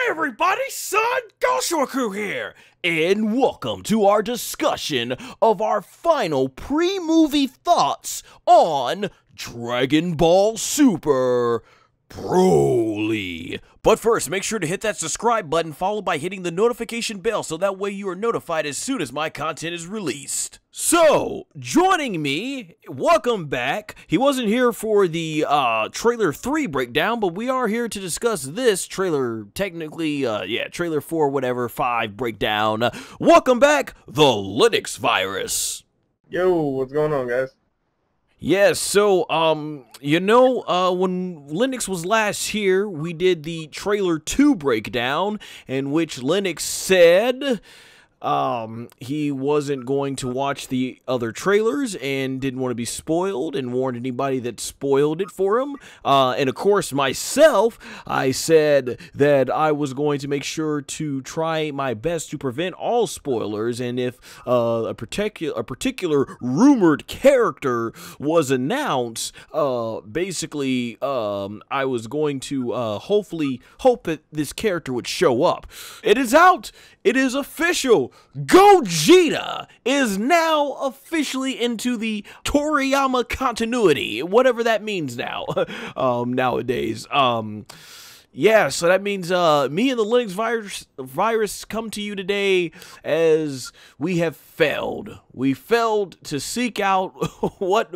everybody, SONGOSHUAKU'S here, and welcome to our discussion of our final pre-movie thoughts on Dragon Ball Super Broly. But first, make sure to hit that subscribe button followed by hitting the notification bell so that way you are notified as soon as my content is released. So, joining me, welcome back. He wasn't here for the trailer 3 breakdown, but we are here to discuss this trailer, technically, trailer 4, whatever, 5 breakdown. Welcome back, TheLinuxVirus. Yo, what's going on, guys? Yes, so, when Linux was last here, we did the trailer 2 breakdown, in which Linux said he wasn't going to watch the other trailers and didn't want to be spoiled and warned anybody that spoiled it for him. And of course, myself, I said that I was going to make sure to try my best to prevent all spoilers, and if a particular rumored character was announced, basically, I was going to hopefully hope that this character would show up. It is out! It is official! Gogeta is now officially into the Toriyama continuity, whatever that means now, nowadays. Yeah, so that means me and the TheLinuxVirus come to you today as we have failed. We failed to seek out what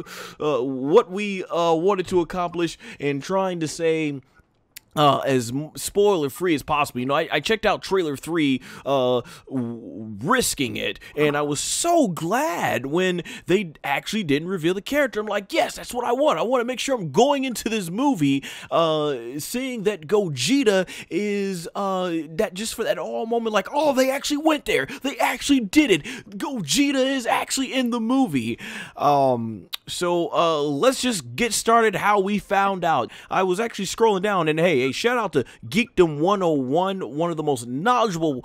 we wanted to accomplish in trying to say as spoiler-free as possible. You know, I checked out trailer 3, risking it, and I was so glad when they actually didn't reveal the character. I'm like, yes, that's what I want. I want to make sure I'm going into this movie, seeing that Gogeta is, that just for that all moment, like, oh, they actually went there. They actually did it. Gogeta is actually in the movie. So let's just get started how we found out. I was actually scrolling down, and hey, shout out to Geekdom 101, one of the most knowledgeable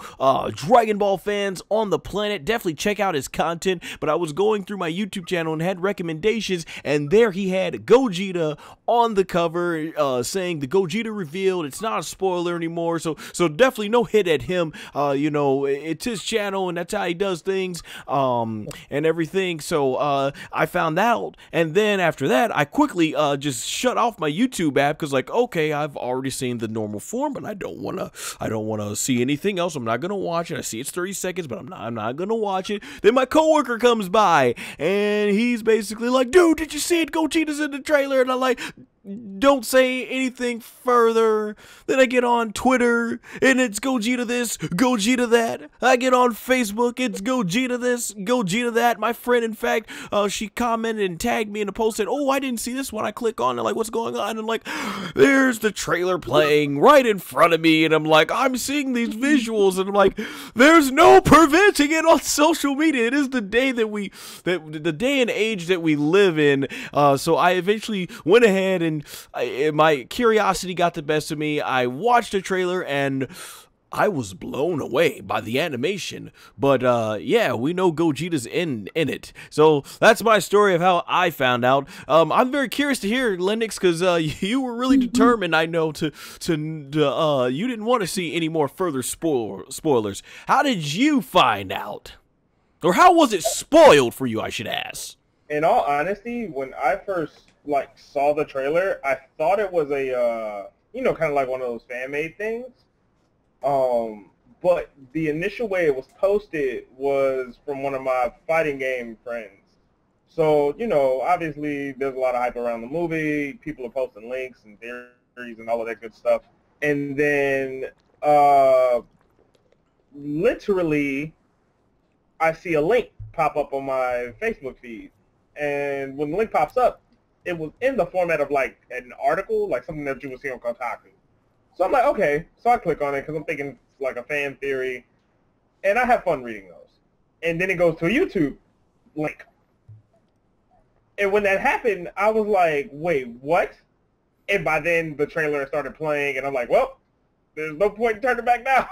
Dragon Ball fans on the planet. Definitely check out his content. But I was going through my YouTube channel and had recommendations, and there he had Gogeta on the cover, saying the Gogeta revealed. It's not a spoiler anymore, so definitely no hit at him. You know, it's his channel, and that's how he does things, and everything. So I found out, and then after that, I quickly just shut off my YouTube app because, like, okay, I've already seen the normal form, but I don't wanna see anything else. I'm not gonna watch it. I see it's 30 seconds, but I'm not gonna watch it. Then my coworker comes by, and he's basically like, dude, did you see it? Gogeta's in the trailer. And I'm like, don't say anything further. Then I get on Twitter, and it's Gogeta this, Gogeta that. I get on Facebook, it's Gogeta this, Gogeta that. My friend, in fact, she commented and tagged me in a post, said, oh, I didn't see this one. I click on it, like, what's going on? And I'm like, there's the trailer playing right in front of me, and I'm like, I'm seeing these visuals, and I'm like, there's no preventing it on social media. It is the day the day and age that we live in. So I eventually went ahead and my curiosity got the best of me. I watched the trailer and I was blown away by the animation. But yeah, we know Gogeta's in it. So that's my story of how I found out. I'm very curious to hear, Linux, because you were really determined, I know, to you didn't want to see any more further spoilers. How did you find out? Or how was it spoiled for you, I should ask? In all honesty, when I first saw the trailer, I thought it was a you know, kind of like one of those fan-made things. But the initial way it was posted was from one of my fighting game friends. So, you know, obviously there's a lot of hype around the movie. People are posting links and theories and all of that good stuff. And then literally I see a link pop up on my Facebook feed. And when the link pops up, it was in the format of like an article, like something that you would see on Kotaku. So I'm like, okay. So I click on it because I'm thinking it's like a fan theory. And I have fun reading those. And then it goes to a YouTube link. And when that happened, I was like, wait, what? And by then the trailer started playing and I'm like, well, there's no point in turning back now.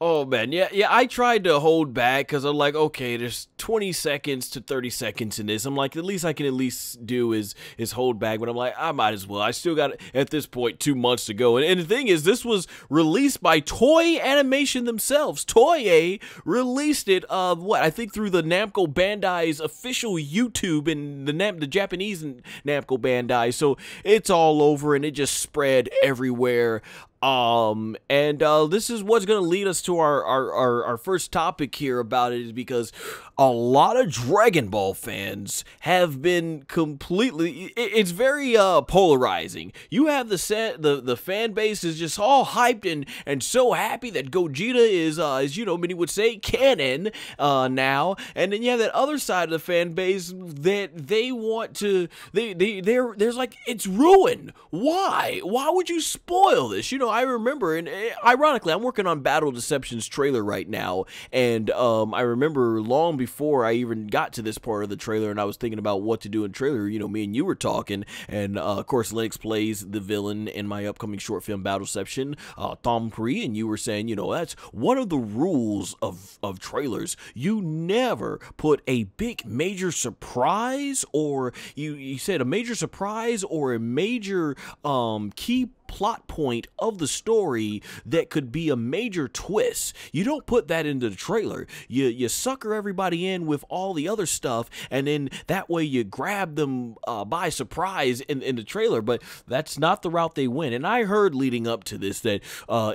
Oh man, yeah. I tried to hold back because I'm like, okay, there's 20 seconds to 30 seconds in this. I'm like, the least I can at least do is hold back. But I'm like, I might as well. I still got at this point 2 months to go. And the thing is, this was released by Toei Animation themselves. Toei released it. What I think through the Namco Bandai's official YouTube and the Japanese Namco Bandai. So it's all over and it just spread everywhere. This is what's going to lead us to our first topic here about it, is because a lot of Dragon Ball fans have been completely, it's very polarizing. You have the fan base is just all hyped and so happy that Gogeta is you know, many would say canon now, and then you have that other side of the fan base that they want to, there's like, it's ruined. Why would you spoil this? You know, I remember, and ironically, I'm working on Battle Deception's trailer right now, and I remember long before I even got to this part of the trailer, and I was thinking about what to do in trailer, you know, me and you were talking, and of course, Linux plays the villain in my upcoming short film Battle Deception, Tom Cree, and you were saying, you know, that's one of the rules of trailers. You never put a big major surprise, or you said a major surprise or a major key plot point of the story that could be a major twist. You don't put that into the trailer. You sucker everybody in with all the other stuff, and then that way you grab them by surprise in the trailer. But that's not the route they went. And I heard leading up to this that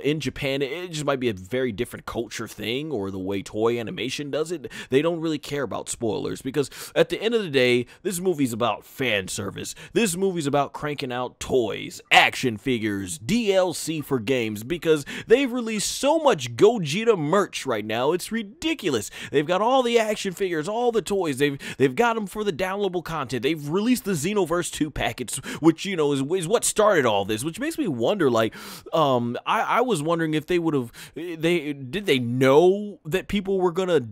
in Japan, it just might be a very different culture thing, or the way Toei Animation does it. They don't really care about spoilers, because at the end of the day, this movie's about fan service. This movie's about cranking out toys, action figures, DLC for games, because they've released so much Gogeta merch right now. It's ridiculous. They've got all the action figures, all the toys. They've got them for the downloadable content. They've released the Xenoverse 2 packets, which, you know, is what started all this, which makes me wonder, like, I was wondering if they would have, did they know that people were gonna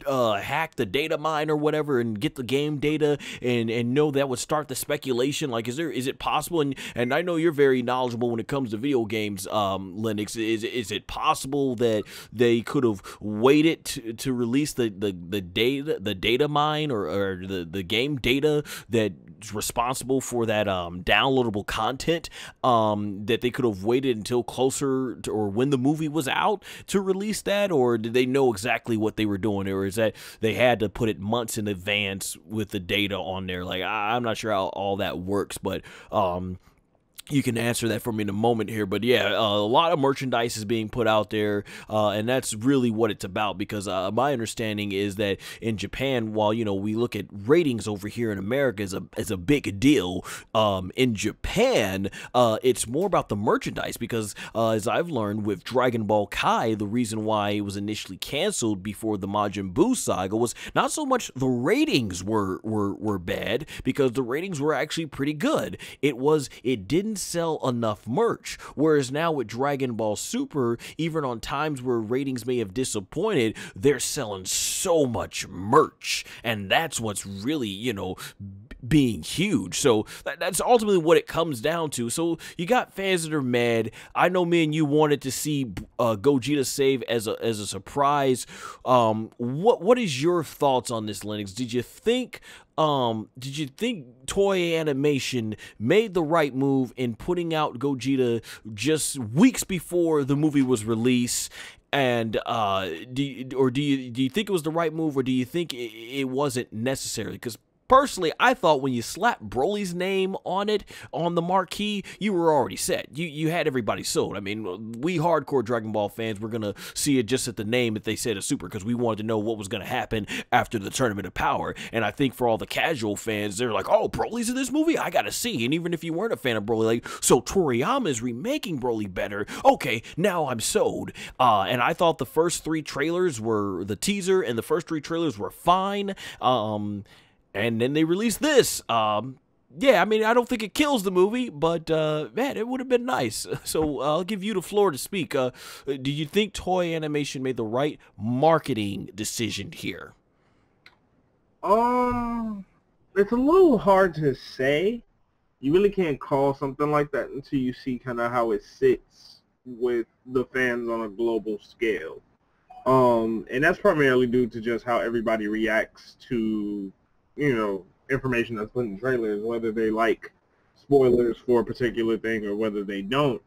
hack the data mine or whatever and get the game data, and know that would start the speculation? Like, is it possible? And I know you're very knowledgeable when it comes to video games, Linux. Is it possible that they could have waited to release the data mine, or the game data that's responsible for that downloadable content, that they could have waited until closer to, or when the movie was out, to release that? Or did they know exactly what they were doing, or is that they had to put it months in advance with the data on there? Like, I'm not sure how all that works, but you can answer that for me in a moment here. But yeah, a lot of merchandise is being put out there, and that's really what it's about, because my understanding is that in Japan, while, you know, we look at ratings over here in America as a big deal, in Japan, it's more about the merchandise, because as I've learned with Dragon Ball Kai, the reason why it was initially canceled before the Majin Buu saga was not so much the ratings were bad, because the ratings were actually pretty good. It didn't sell enough merch. Whereas now with Dragon Ball Super, even on times where ratings may have disappointed, they're selling so much merch, and that's what's really, you know, being huge. So that's ultimately what it comes down to. So you got fans that are mad. I know me and you wanted to see Gogeta save as a surprise. What is your thoughts on this, Linux? Did you think Toei Animation made the right move in putting out Gogeta just weeks before the movie was released? And do you think it was the right move, or do you think it wasn't necessary? Because personally, I thought when you slapped Broly's name on it, on the marquee, you were already set. You had everybody sold. I mean, we hardcore Dragon Ball fans, we're going to see it just at the name if they said a super, because we wanted to know what was going to happen after the Tournament of Power. And I think for all the casual fans, they're like, oh, Broly's in this movie? I got to see. And even if you weren't a fan of Broly, like, so Toriyama is remaking Broly better. Okay, now I'm sold. And I thought the first 3 trailers were, the teaser and the first 3 trailers were fine. And then they released this. Yeah, I mean, I don't think it kills the movie, but, man, it would have been nice. So I'll give you the floor to speak. Do you think Toei Animation made the right marketing decision here? It's a little hard to say. You really can't call something like that until you see kind of how it sits with the fans on a global scale. And that's primarily due to just how everybody reacts to, information that's put in trailers, whether they like spoilers for a particular thing or whether they don't.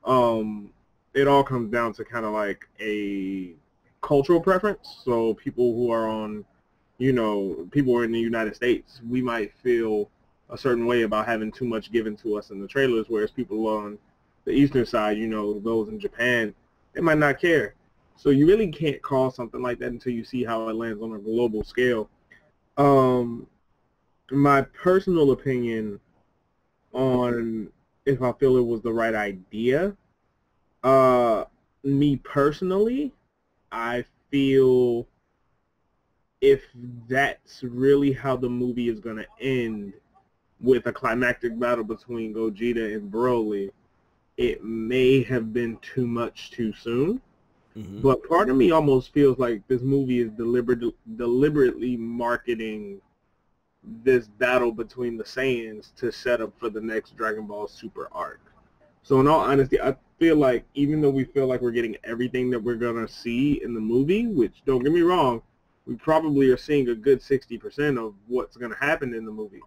Um, it all comes down to kind of like a cultural preference. So people who are on, people who are in the United States, we might feel a certain way about having too much given to us in the trailers, whereas people on the eastern side, those in Japan, they might not care. So you really can't call something like that until you see how it lands on a global scale. Um, my personal opinion on if I feel it was the right idea, uh, me personally, I feel if that's really how the movie is going to end with a climactic battle between Gogeta and Broly, it may have been too much too soon. Mm-hmm. But part of me almost feels like this movie is deliberately marketing this battle between the Saiyans to set up for the next Dragon Ball Super arc. So in all honesty, I feel like even though we feel like we're getting everything that we're going to see in the movie, which don't get me wrong, we probably are seeing a good 60% of what's going to happen in the movie.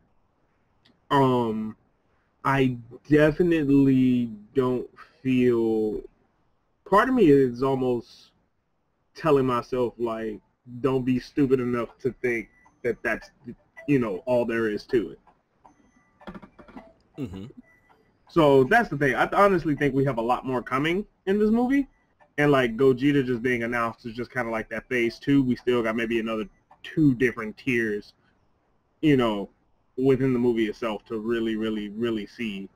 I definitely don't feel... Part of me is almost telling myself, like, don't be stupid enough to think that that's, all there is to it. Mm-hmm. So that's the thing. I honestly think we have a lot more coming in this movie. And, like, Gogeta just being announced is just kind of like that phase 2. We still got maybe another 2 different tiers, within the movie itself to really, really, really see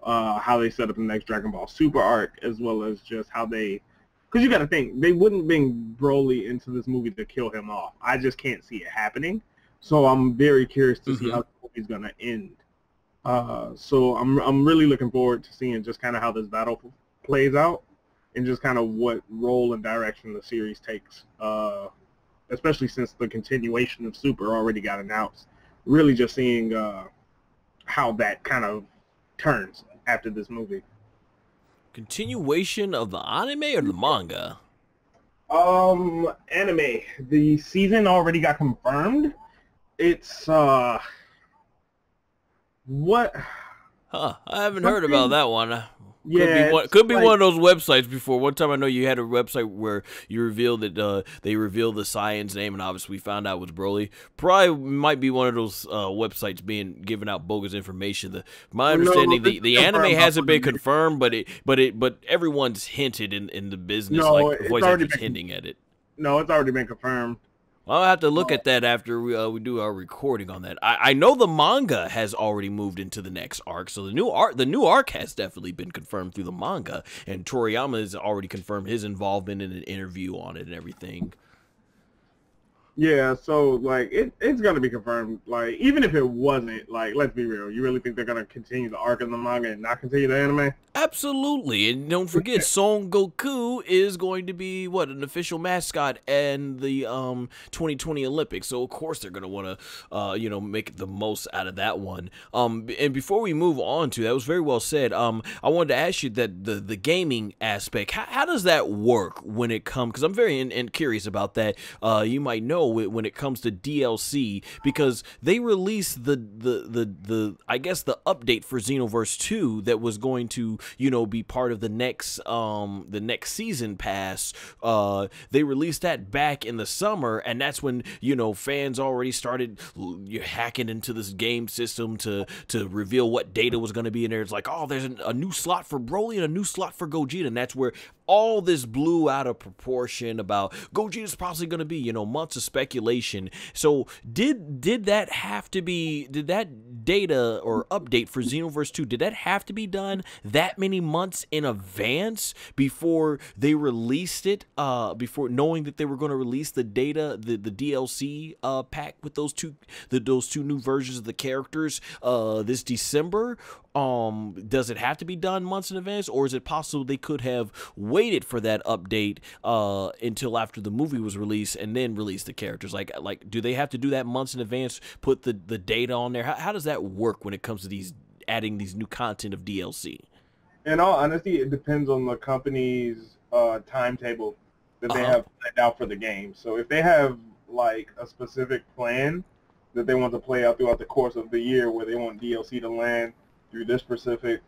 how they set up the next Dragon Ball Super arc, as well as just how they... Because you got to think, they wouldn't bring Broly into this movie to kill him off. I just can't see it happening. So I'm very curious to see how the movie's going to end. So I'm really looking forward to seeing just kind of how this battle plays out and just kind of what role and direction the series takes, especially since the continuation of Super already got announced. Really just seeing how that kind of turns after this movie. Continuation of the anime or the manga? Anime. The season already got confirmed. It's what? Huh? I haven't heard about that one. Yeah, could be one of those websites before. One time I know you had a website where you revealed that they revealed the Saiyan's name, and obviously we found out it was Broly. Probably might be one of those websites being giving out bogus information. My understanding, the anime hasn't been confirmed, but everyone's hinted in the business, like voice actors hinting at it. No, it's already been confirmed. I'll have to look at that after we do our recording on that. I know the manga has already moved into the next arc, so the new arc has definitely been confirmed through the manga, and Toriyama has already confirmed his involvement in an interview on it and everything. Yeah, so like it's gonna be confirmed. Like even if it wasn't, like let's be real, you really think they're gonna continue the arc in the manga and not continue the anime? Absolutely, and don't forget, Son Goku is going to be an official mascot and the 2020 Olympics. So of course they're gonna want to make the most out of that one. And before we move on to that, was very well said. I wanted to ask you that the gaming aspect, how does that work when it comes? Because I'm very curious about that. You might know when it comes to DLC, because they released the I guess the update for Xenoverse 2 that was going to be part of the next season pass. They released that back in the summer, and that's when fans already started hacking into this game system to reveal what data was going to be in there. It's like, oh, there's a new slot for Broly and a new slot for Gogeta, and that's where all this blew out of proportion about Gogeta's probably going to be, months of speculation. So did that data or update for Xenoverse 2, did that have to be done that many months in advance before they released it, before knowing that they were going to release the data, the DLC pack with those two new versions of the characters this December? Does it have to be done months in advance, or is it possible they could have waited for that update until after the movie was released and then release the characters? Like, do they have to do that months in advance, put the data on there? How does that work when it comes to adding these new content of DLC? In all honesty, it depends on the company's timetable. that they have planned out for the game. So if they have like a specific plan that they want to play out throughout the course of the year, where they want DLC to land through this specific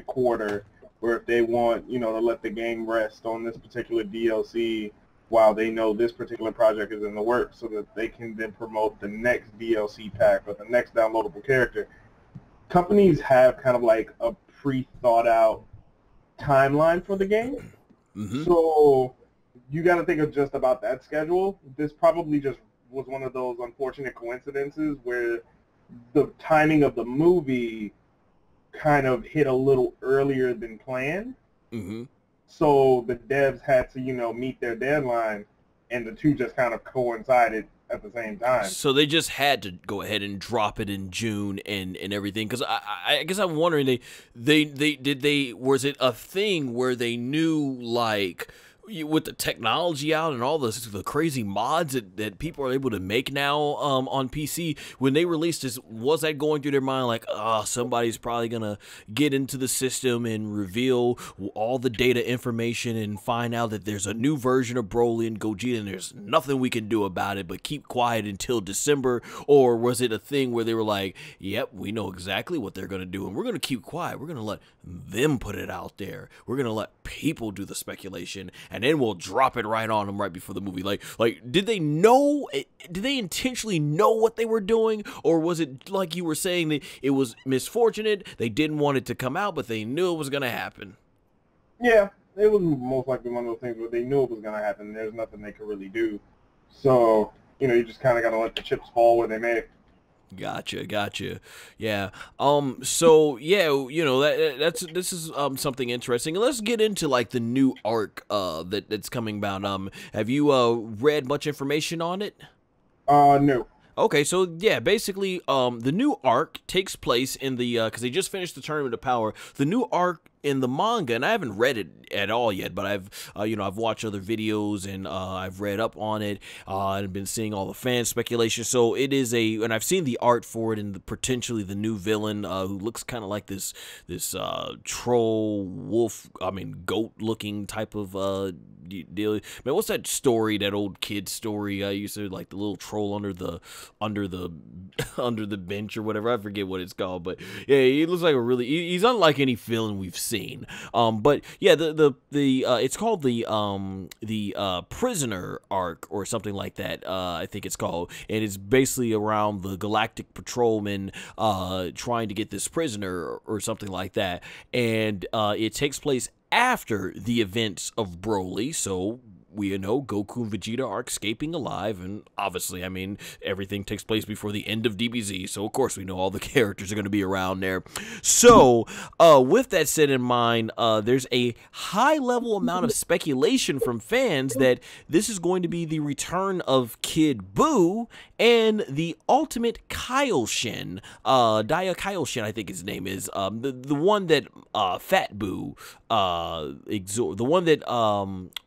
quarter, or if they want, you know, to let the game rest on this particular DLC while they know this particular project is in the works, so that they can then promote the next DLC pack or the next downloadable character. Companies have kind of like a pre-thought out timeline for the game. So you got to think of just about that schedule. This probably just was one of those unfortunate coincidences where the timing of the movie kind of hit a little earlier than planned. So the devs had to, you know, meet their deadline, and the two just kind of coincided at the same time. So they just had to go ahead and drop it in June and everything. Because I guess I'm wondering, was it a thing where they knew, like, with the technology out and all the crazy mods that people are able to make now on PC, when they released this, was that going through their mind like, somebody's probably gonna get into the system and reveal all the data information and find out that there's a new version of Broly and Gogeta and there's nothing we can do about it but keep quiet until December? Or was it a thing where they were like, yep, we know exactly what they're gonna do and we're gonna keep quiet, we're gonna let them put it out there, we're gonna let people do the speculation, and then we'll drop it right on them right before the movie? Like did they know, did they intentionally know what they were doing, or was it like you were saying that it was misfortunate, they didn't want it to come out but they knew it was gonna happen? Yeah, it was most likely one of those things where they knew it was gonna happen. There's nothing they could really do, so you know, you just kind of gotta let the chips fall where they may. Gotcha. Yeah. So yeah, you know, this is something interesting. Let's get into like the new arc that's coming about. Have you read much information on it? No. Okay, so yeah, basically, the new arc takes place in the because they just finished the Tournament of Power. The new arc in the manga, and I haven't read it at all yet, but I've watched other videos and I've read up on it and been seeing all the fan speculation. So it is and I've seen the art for it, and potentially the new villain who looks kind of like this troll wolf, goat looking type of deal. Man, what's that story? That old kid story? I used to like the little troll under the under the bench or whatever. I forget what it's called, but yeah, he looks like he's unlike any villain we've seen. But yeah, it's called the prisoner arc or something like that. I think it's called, and it's basically around the Galactic Patrolman trying to get this prisoner or something like that, and it takes place after the events of Broly, so we know Goku and Vegeta are escaping alive, and obviously, everything takes place before the end of DBZ, so of course we know all the characters are going to be around there. So, with that said in mind, there's a high-level amount of speculation from fans that this is going to be the return of Kid Buu and the ultimate Kaioshin, Dia Kaioshin, I think his name is, the one that Fat Buu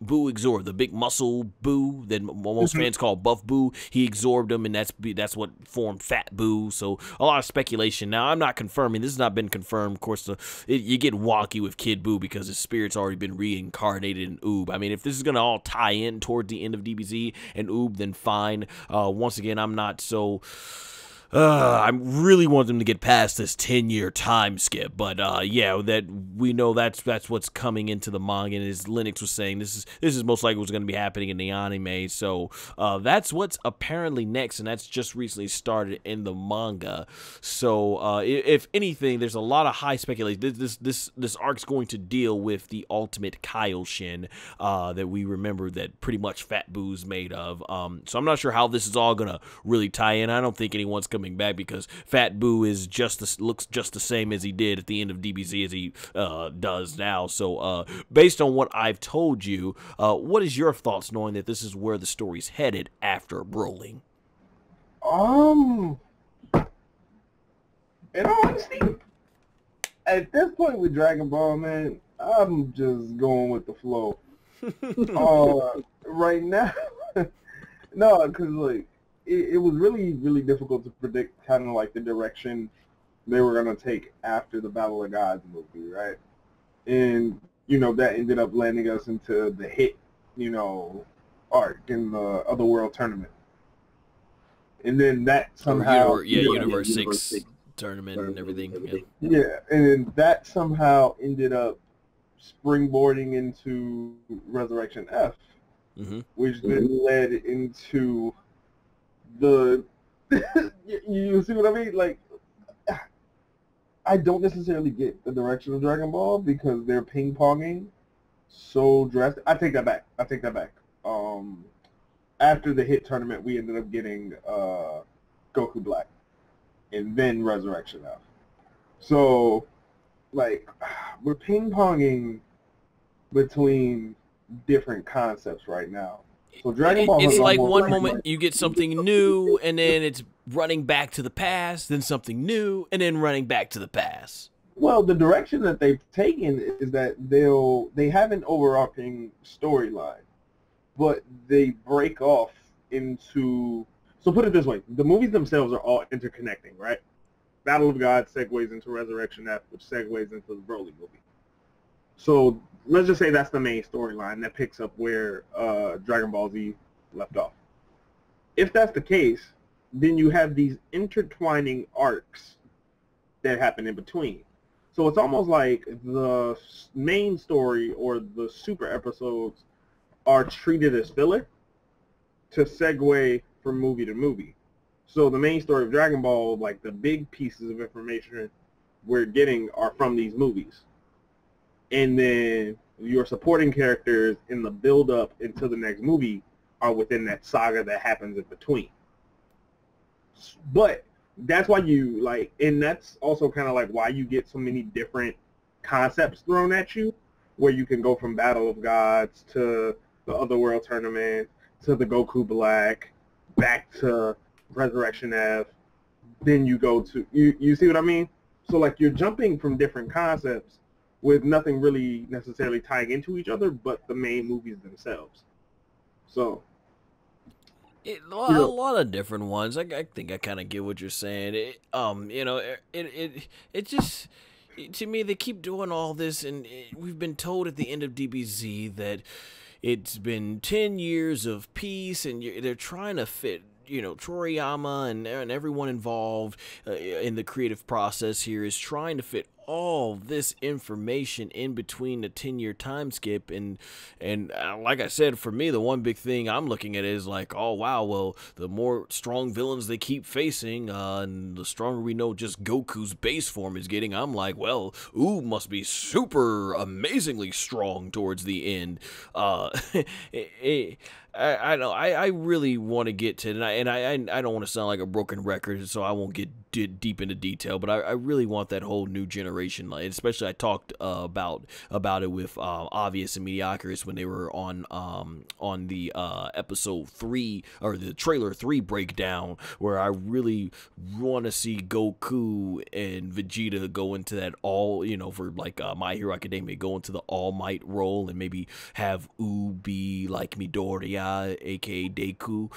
Buu absorbed, the big muscle Buu that most fans call Buff Buu. He absorbed him, and that's what formed Fat Buu. So a lot of speculation. Now I'm not confirming. This has not been confirmed. Of course, you get wonky with Kid Buu because his spirit's already been reincarnated in Oob. If this is gonna all tie in toward the end of DBZ and Oob, then fine. Once again, I'm not so. I really want them to get past this 10-year time skip, but yeah, that we know that's what's coming into the manga, and as Linux was saying, this is most likely what's going to be happening in the anime. So that's what's apparently next, and that's just recently started in the manga. So if anything, there's a lot of high speculation. This arc's going to deal with the ultimate Kaioshin that we remember that pretty much Fat Boo's made of. So I'm not sure how this is all gonna really tie in. I don't think anyone's coming back because Fat Buu is looks just the same as he did at the end of DBZ as he does now. So based on what I've told you, what is your thoughts knowing that this is where the story's headed after Broly? In all honesty, at this point with Dragon Ball, man, I'm just going with the flow. Right now, no, because like it was really, really difficult to predict kind of like the direction they were going to take after the Battle of Gods movie, right? And that ended up landing us into the hit, arc in the Otherworld tournament. And then that somehow... Universe 6 tournament and everything. Yeah, and then that somehow ended up springboarding into Resurrection F, which then led into the... you see what I mean? Like, I don't necessarily get the direction of Dragon Ball because they're ping-ponging so drastic. I take that back. After the hit tournament, we ended up getting Goku Black and then Resurrection F. So, like, we're ping-ponging between different concepts right now. So Dragon Ball... It's like one moment you get something new, and then it's running back to the past, then something new, and then running back to the past. Well, the direction that they've taken is that they have an overarching storyline, but they break off into... So put it this way, the movies themselves are all interconnecting, right? Battle of Gods segues into Resurrection F, which segues into the Broly movie. So let's just say that's the main storyline that picks up where Dragon Ball Z left off. If that's the case, then you have these intertwining arcs that happen in between. So it's almost like the main story or the super episodes are treated as filler to segue from movie to movie. So the main story of Dragon Ball, like the big pieces of information we're getting are from these movies. And then your supporting characters in the build-up into the next movie are within that saga that happens in between. But that's why you, like, and that's also kind of like why you get so many different concepts thrown at you, where you can go from Battle of Gods to the Otherworld tournament to the Goku Black, back to Resurrection F, then you go to, you see what I mean? So, like, you're jumping from different concepts with nothing really necessarily tying into each other but the main movies themselves. So... A lot of different ones. I think I kind of get what you're saying. It just, to me, they keep doing all this, and we've been told at the end of DBZ that it's been 10 years of peace, and they're trying to fit, Toriyama and everyone involved in the creative process here is trying to fit all this information in between the 10-year time skip, and like I said, for me, the one big thing I'm looking at is like, oh wow, well, the more strong villains they keep facing, and the stronger we know just Goku's base form is getting, I'm like, well, must be super amazingly strong towards the end. I know. I really want to get to it, and I don't want to sound like a broken record, so I won't get deep into detail. But I really want that whole new generation, like, especially I talked about it with Obvious and Mediocrious when they were on the episode 3 or the trailer 3 breakdown, where I really want to see Goku and Vegeta go into that all, for like My Hero Academia, go into the All Might role, and maybe have be like Midoriya, aka Deku,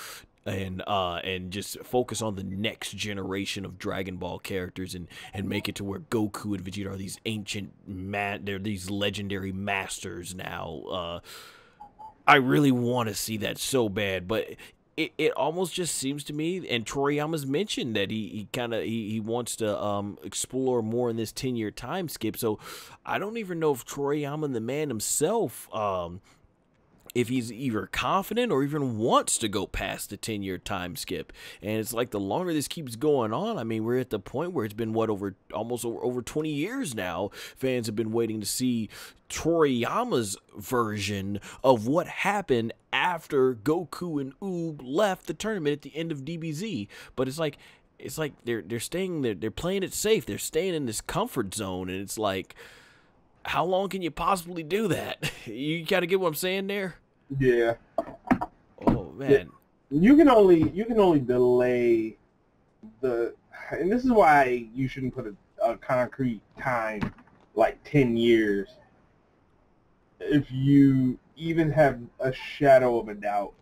and just focus on the next generation of Dragon Ball characters, and make it to where Goku and Vegeta are these they're these legendary masters now. I really want to see that so bad, but it almost just seems to me, and Toriyama's mentioned that he wants to explore more in this 10-year time skip, so I don't even know if Toriyama, the man himself, if he's either confident or even wants to go past the 10-year time skip. And it's like the longer this keeps going on, I mean, we're at the point where it's been, almost over 20 years now, fans have been waiting to see Toriyama's version of what happened after Goku and Oob left the tournament at the end of DBZ. But it's like they're staying there, they're playing it safe, they're staying in this comfort zone, and it's like, how long can you possibly do that? You gotta get what I'm saying there? Yeah. Oh man. You can only delay the, and this is why you shouldn't put a concrete time like 10 years. If you even have a shadow of a doubt,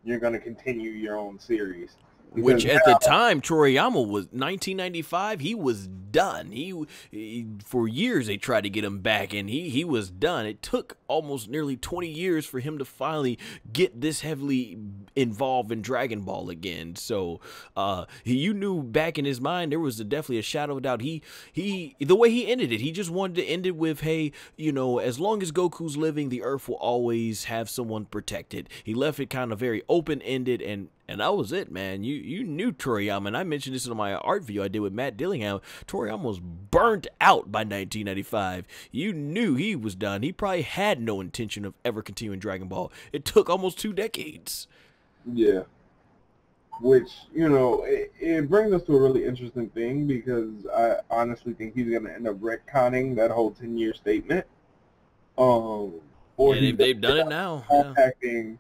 you're gonna continue your own series. Which at the time, Toriyama was 1995. He was done. He for years they tried to get him back, and he was done. It took almost nearly 20 years for him to finally get this heavily involved in Dragon Ball again. So you knew back in his mind there was definitely a shadow of doubt. He the way he ended it, he just wanted to end it with, hey, you know, as long as Goku's living, the Earth will always have someone protected. He left it kind of very open-ended, and that was it, man. You knew Toriyama, and I mentioned this in my art video I did with Matt Dillingham. Toriyama was burnt out by 1995. You knew he was done. He probably had no intention of ever continuing Dragon Ball. It took almost 2 decades. Yeah. Which, you know, it brings us to a really interesting thing, because I honestly think he's going to end up retconning that whole 10-year statement. Or yeah, they've done it now. Compacting,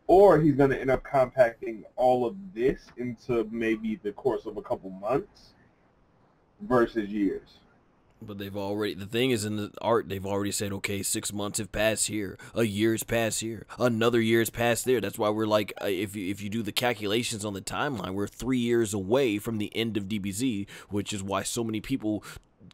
or he's going to end up compacting all of this into maybe the course of a couple months versus years. But they've already, the thing is, in the art, they've already said, okay, 6 months have passed here, a year's passed here, another year's passed there. That's why we're like, if you do the calculations on the timeline, we're 3 years away from the end of DBZ, which is why so many people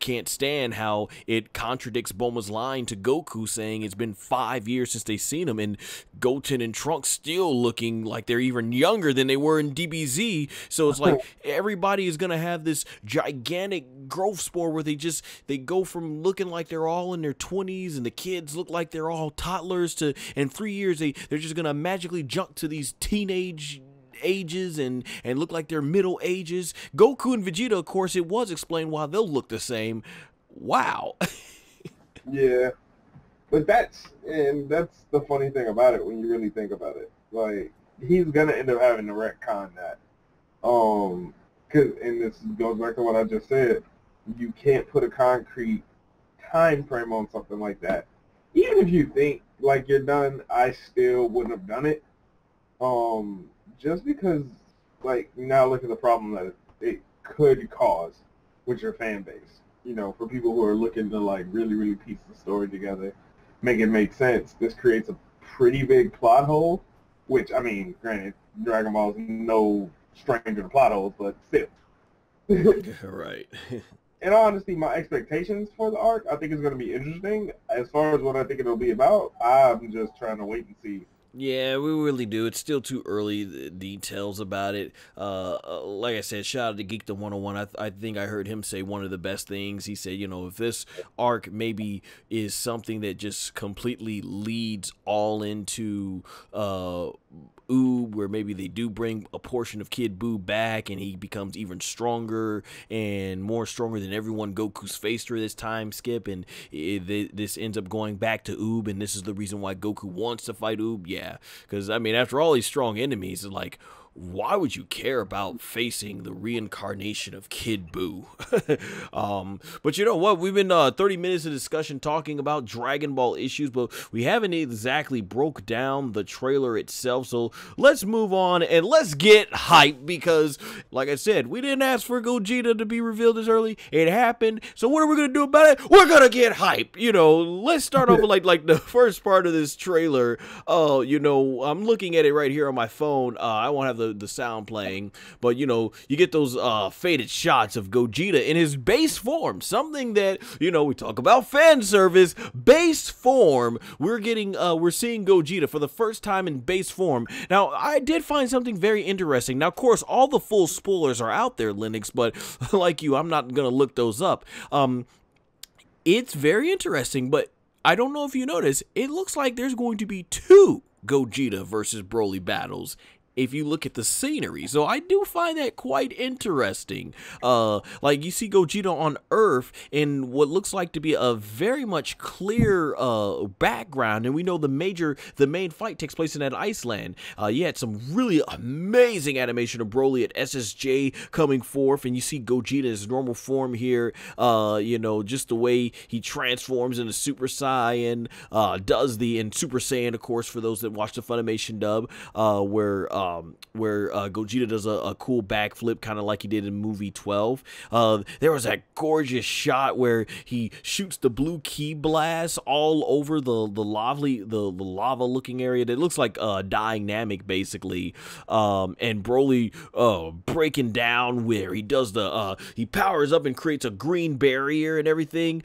can't stand how it contradicts Bulma's line to Goku saying it's been 5 years since they've seen him, and Goten and Trunks still looking like they're even younger than they were in DBZ. So it's like everybody is gonna have this gigantic growth spurt where they go from looking like they're all in their 20s and the kids look like they're all toddlers to in 3 years they're just gonna magically jump to these teenage ages and look like they're middle ages. Goku and Vegeta, of course, it was explained why they'll look the same. Wow. Yeah, but that's the funny thing about it when you really think about it. Like, he's gonna end up having to retcon that, and this goes back to what I just said. You can't put a concrete time frame on something like that. Even if you think like you're done, I still wouldn't have done it. Just because, like, now look at the problem that it could cause with your fan base. You know, for people who are looking to, like, really piece the story together, make it make sense. This creates a pretty big plot hole, which, I mean, granted, Dragon Ball is no stranger to plot holes, but still. Right. In all honesty, my expectations for the arc, I think it's going to be interesting. As far as what I think it'll be about, I'm just trying to wait and see. Yeah, we really do. It's still too early, the details about it. Like I said, shout out to Geekdom 101. I think I heard him say one of the best things. He said, you know, if this arc maybe is something that just completely leads all into Oob, where maybe they do bring a portion of Kid Buu back and he becomes even stronger and more stronger than everyone Goku's faced through this time skip, and this ends up going back to Oob, and this is the reason why Goku wants to fight Oob. Yeah, because I mean, after all these strong enemies, it's like, why would you care about facing the reincarnation of Kid Buu? But you know what? We've been 30 minutes of discussion talking about Dragon Ball issues, but we haven't exactly broke down the trailer itself. So let's move on and let's get hyped, because, like I said, we didn't ask for Gogeta to be revealed this early. It happened. So what are we gonna do about it? We're gonna get hype. You know, let's start off with like the first part of this trailer. You know, I'm looking at it right here on my phone. I won't have the sound playing, but you know, you get those faded shots of Gogeta in his base form, something that, you know, we talk about fan service. Base form, we're seeing Gogeta for the first time in base form. Now, I did find something very interesting. Now, of course, all the full spoilers are out there, Linux, but like you, I'm not gonna look those up. It's very interesting, but I don't know if you notice, it looks like there's going to be 2 Gogeta versus Broly battles if you look at the scenery. So I do find that quite interesting. Like, you see Gogeta on Earth in what looks like to be a very much clear background, and we know the main fight takes place in that Iceland. You had some really amazing animation of Broly at SSJ coming forth, and you see Gogeta in his normal form here. You know, just the way he transforms into Super Saiyan, and Super Saiyan, of course, for those that watch the Funimation dub, where Gogeta does a cool backflip, kind of like he did in movie 12. There was that gorgeous shot where he shoots the blue ki blast all over the lava looking area that looks like dynamic basically, and Broly breaking down where he does he powers up and creates a green barrier and everything.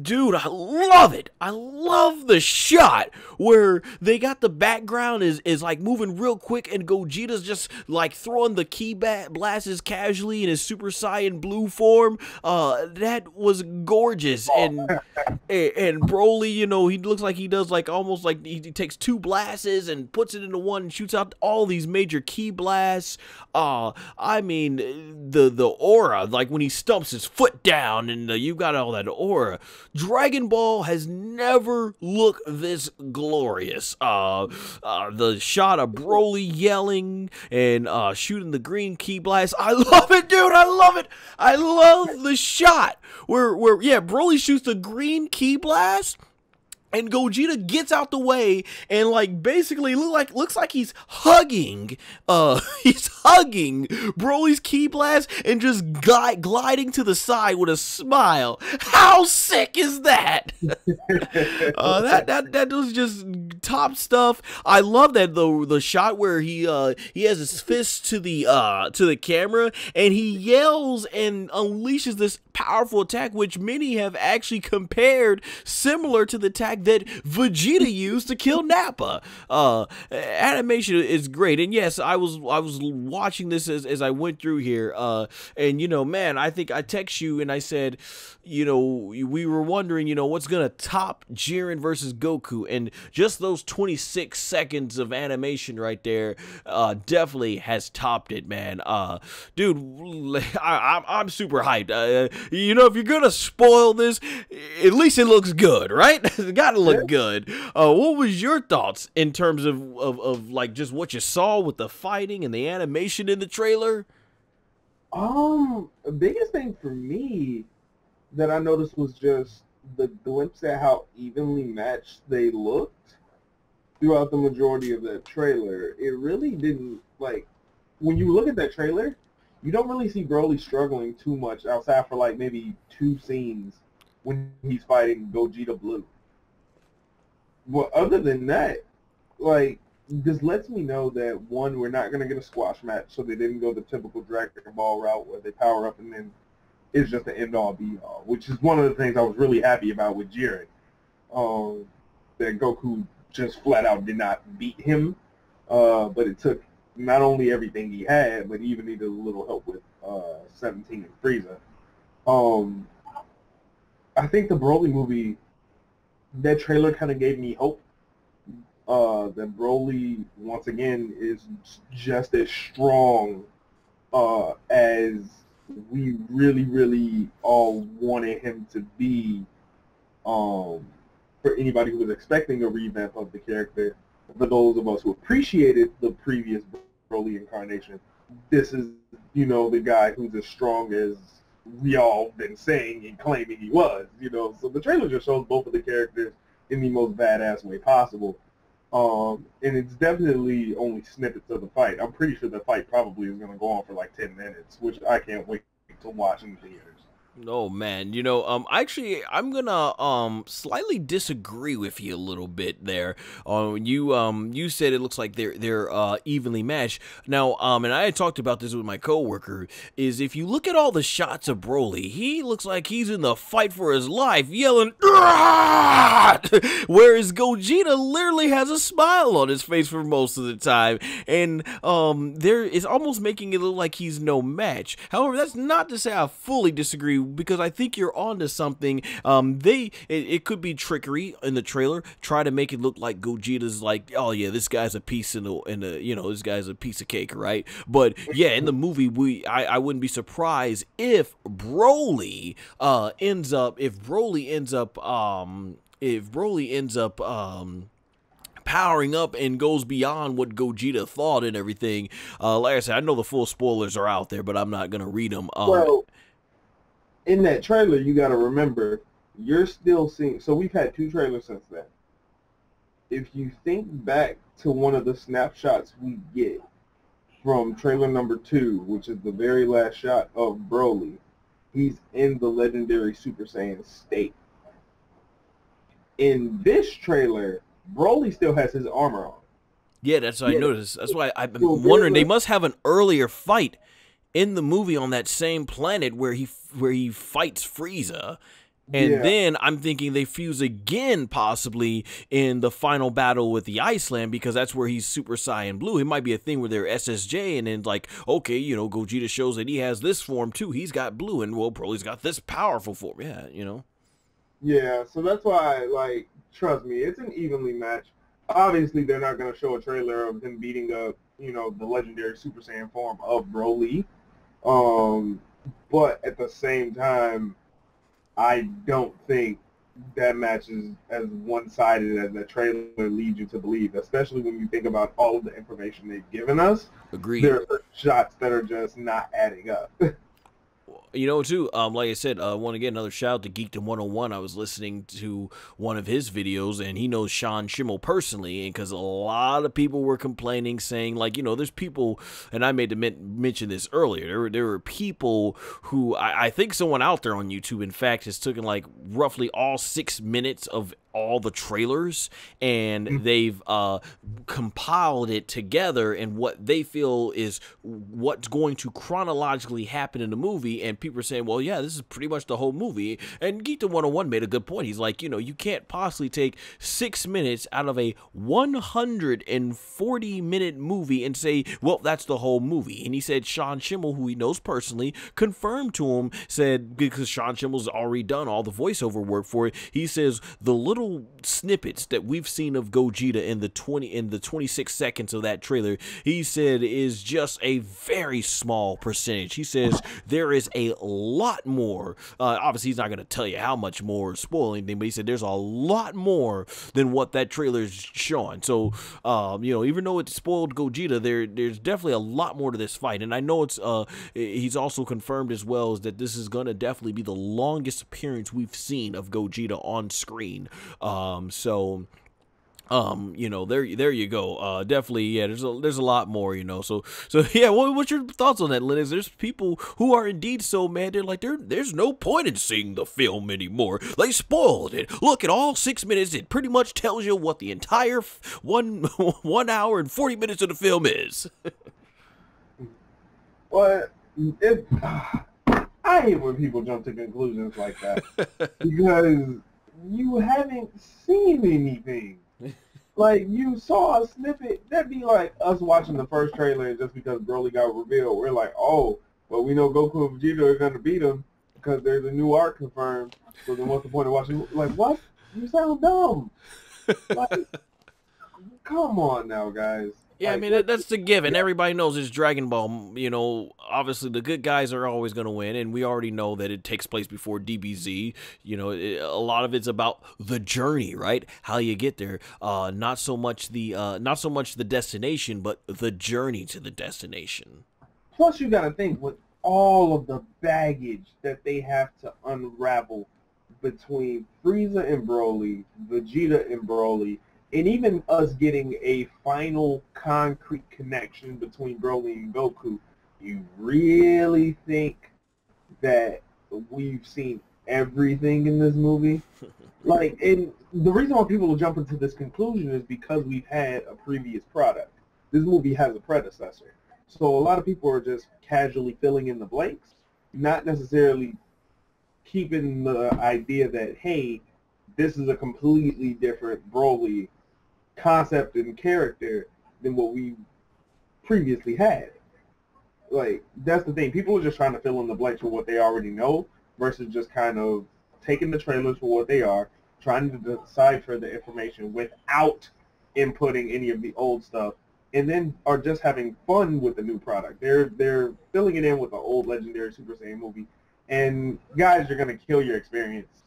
Dude, I love it. I love the shot where they got the background is like moving real quick and Gogeta's just like throwing the ki blasts casually in his Super Saiyan blue form. That was gorgeous. And Broly, you know, he looks like he does like almost like he takes 2 blasts and puts it into one and shoots out all these major ki blasts. I mean, the aura, like when he stumps his foot down and you got all that aura. Dragon Ball has never looked this glorious. The shot of Broly yelling and shooting the green ki blast. I love it, dude. I love it. I love the shot where Broly shoots the green ki blast and Gogeta gets out the way and like basically looks like he's hugging Broly's ki blast and just gliding to the side with a smile. How sick is that? That was just top stuff. I love that though, the shot where he has his fist to the camera and he yells and unleashes this powerful attack, which many have actually compared similar to the attack that Vegeta used to kill Nappa. Animation is great, and yes, I was watching this as I went through here, and you know, man, I think I text you and I said, you know, we were wondering, you know, what's gonna top Jiren versus Goku, and just those 26 seconds of animation right there, definitely has topped it, man. Dude, I'm super hyped. You know, if you're gonna spoil this, at least it looks good, right? It gotta look good. What was your thoughts in terms of like just what you saw with the fighting and the animation in the trailer? The biggest thing for me that I noticed was just the glimpse at how evenly matched they looked throughout the majority of that trailer. It really didn't, like, when you look at that trailer, you don't really see Broly struggling too much outside for like maybe 2 scenes when he's fighting Gogeta Blue. Well, other than that, like, this lets me know that, one, we're not going to get a squash match, so they didn't go the typical Dragon Ball route where they power up and then it's just the end-all, be-all, which is one of the things I was really happy about with Jiren. That Goku just flat-out did not beat him, but it took not only everything he had, but he even needed a little help with 17 and Frieza. I think the Broly movie, that trailer kind of gave me hope that Broly, once again, is just as strong as we really, really all wanted him to be. For anybody who was expecting a revamp of the character, for those of us who appreciated the previous Broly incarnation, this is, you know, the guy who's as strong as we all been saying and claiming he was, you know. So the trailer just shows both of the characters in the most badass way possible. And it's definitely only snippets of the fight. I'm pretty sure the fight probably is going to go on for like 10 minutes, which I can't wait to watch in the theaters. Oh man, you know, actually, I'm gonna slightly disagree with you a little bit there. You said it looks like they're evenly matched. Now, and I had talked about this with my coworker. Is if you look at all the shots of Broly, he looks like he's in the fight for his life, yelling, "Rah!" Whereas Gogeta literally has a smile on his face for most of the time, and there is almost making it look like he's no match. However, that's not to say I fully disagree, because I think you're onto something. It could be trickery in the trailer, try to make it look like Gogeta's like, oh yeah, this guy's a piece you know, this guy's a piece of cake, right? But yeah, in the movie, I wouldn't be surprised if Broly ends up powering up and goes beyond what Gogeta thought and everything. Like I said, I know the full spoilers are out there, but I'm not gonna read them. Well, in that trailer, you got to remember, you're still seeing. So we've had 2 trailers since then. If you think back to one of the snapshots we get, from trailer number 2, which is the very last shot of Broly, he's in the legendary Super Saiyan state. In this trailer, Broly still has his armor on. Yeah, that's what I noticed. That's why I've been wondering. They must have an earlier fight in the movie on that same planet where he fights Frieza. And then I'm thinking they fuse again, possibly in the final battle with the Iceland, because that's where he's Super Saiyan Blue. It might be a thing where they're SSJ, and then like, okay, you know, Gogeta shows that he has this form too. He's got blue, and well, Broly's got this powerful form. Yeah, you know. Yeah, so that's why, like, trust me, it's an evenly matched. Obviously, they're not going to show a trailer of him beating up, you know, the legendary Super Saiyan form of Broly. But at the same time, I don't think that match is as one-sided as the trailer leads you to believe, especially when you think about all of the information they've given us. Agreed. There are shots that are just not adding up. You know, too, like I said, I want to get another shout out to Geekdom 101. I was listening to one of his videos, and he knows Sean Schimmel personally, and because a lot of people were complaining, saying, like, you know, there's people, and I made to mention this earlier, there were people who, I think someone out there on YouTube, in fact, has taken, like, roughly all 6 minutes of all the trailers, and they've compiled it together in what they feel is what's going to chronologically happen in the movie. And people are saying, well, yeah, this is pretty much the whole movie. And Geekdom 101 made a good point. He's like, you know, you can't possibly take 6 minutes out of a 140-minute movie and say, well, that's the whole movie. And he said Sean Schimmel, who he knows personally, confirmed to him, said, because Sean Schimmel's already done all the voiceover work for it, he says the little snippets that we've seen of Gogeta in the 26 seconds of that trailer, he said, is just a very small percentage. He says there is a lot more. Obviously, he's not going to tell you how much more, spoil anything, but he said there's a lot more than what that trailer is showing. So, you know, even though it spoiled Gogeta, there's definitely a lot more to this fight. And I know it's he's also confirmed as well is that this is going to definitely be the longest appearance we've seen of Gogeta on screen. So you know, there you go. Definitely, yeah. There's a lot more, you know. So yeah. What's your thoughts on that, Linux? There's people who are indeed so mad. They're like, there's no point in seeing the film anymore. They spoiled it. Look at all 6 minutes. It pretty much tells you what the entire 1 hour and 40 minutes of the film is. Well, I hate when people jump to conclusions like that because you haven't seen anything. Like, you saw a snippet. That'd be like us watching the first trailer, and just because Broly got revealed, we're like, oh, well, we know Goku and Vegeta are going to beat him because there's a new arc confirmed. So then what's the point of watching? Like, what? You sound dumb. Like, come on now, guys. Yeah, like, I mean, that's the given. Everybody knows it's Dragon Ball. You know, obviously the good guys are always going to win, and we already know that it takes place before DBZ. You know, a lot of it's about the journey, right? How you get there. Not so much the destination, but the journey to the destination. Plus, you got to think with all of the baggage that they have to unravel between Frieza and Broly, Vegeta and Broly, and even us getting a final concrete connection between Broly and Goku, you really think that we've seen everything in this movie? Like, and the reason why people will jump into this conclusion is because we've had a previous product. This movie has a predecessor. So a lot of people are just casually filling in the blanks, not necessarily keeping the idea that, hey, this is a completely different Broly concept and character than what we previously had. Like, that's the thing. People are just trying to fill in the blanks for what they already know versus just kind of taking the trailers for what they are, trying to decipher the information without inputting any of the old stuff, and then are just having fun with the new product. They're filling it in with the old legendary Super Saiyan movie. And guys, you're going to kill your experience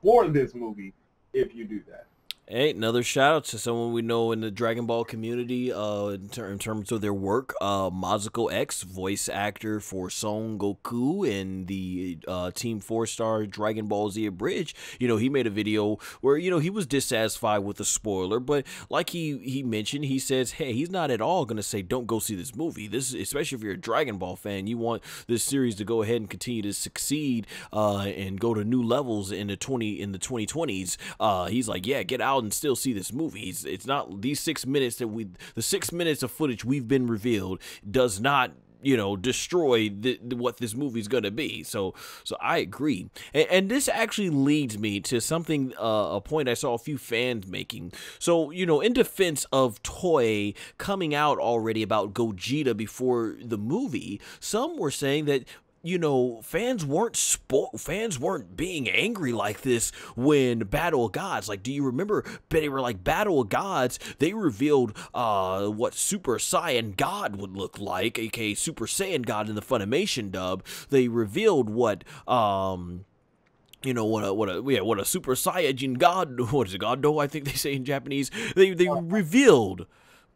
for this movie if you do that. Hey, another shout out to someone we know in the Dragon Ball community in terms of their work. Mazuko X, voice actor for Son Goku in the Team 4-Star Dragon Ball Z Abridged. You know, he made a video where, you know, he was dissatisfied with the spoiler, but like he mentioned, he says, hey, he's not at all going to say, don't go see this movie. This, especially if you're a Dragon Ball fan, you want this series to go ahead and continue to succeed and go to new levels in the 2020s. He's like, yeah, get out and still see this movie. It's not these 6 minutes the 6 minutes of footage we've been revealed does not, you know, destroy what this movie's gonna be. So I agree, and this actually leads me to something, a point I saw a few fans making. So, you know, in defense of Toei coming out already about Gogeta before the movie, some were saying that, you know, fans weren't being angry like this when Battle of Gods. Like, do you remember? They were like, Battle of Gods, they revealed what Super Saiyan God would look like, aka Super Saiyan God in the Funimation dub. They revealed what you know, what a Super Saiyajin God, what is it, Goddo, I think they say in Japanese. They revealed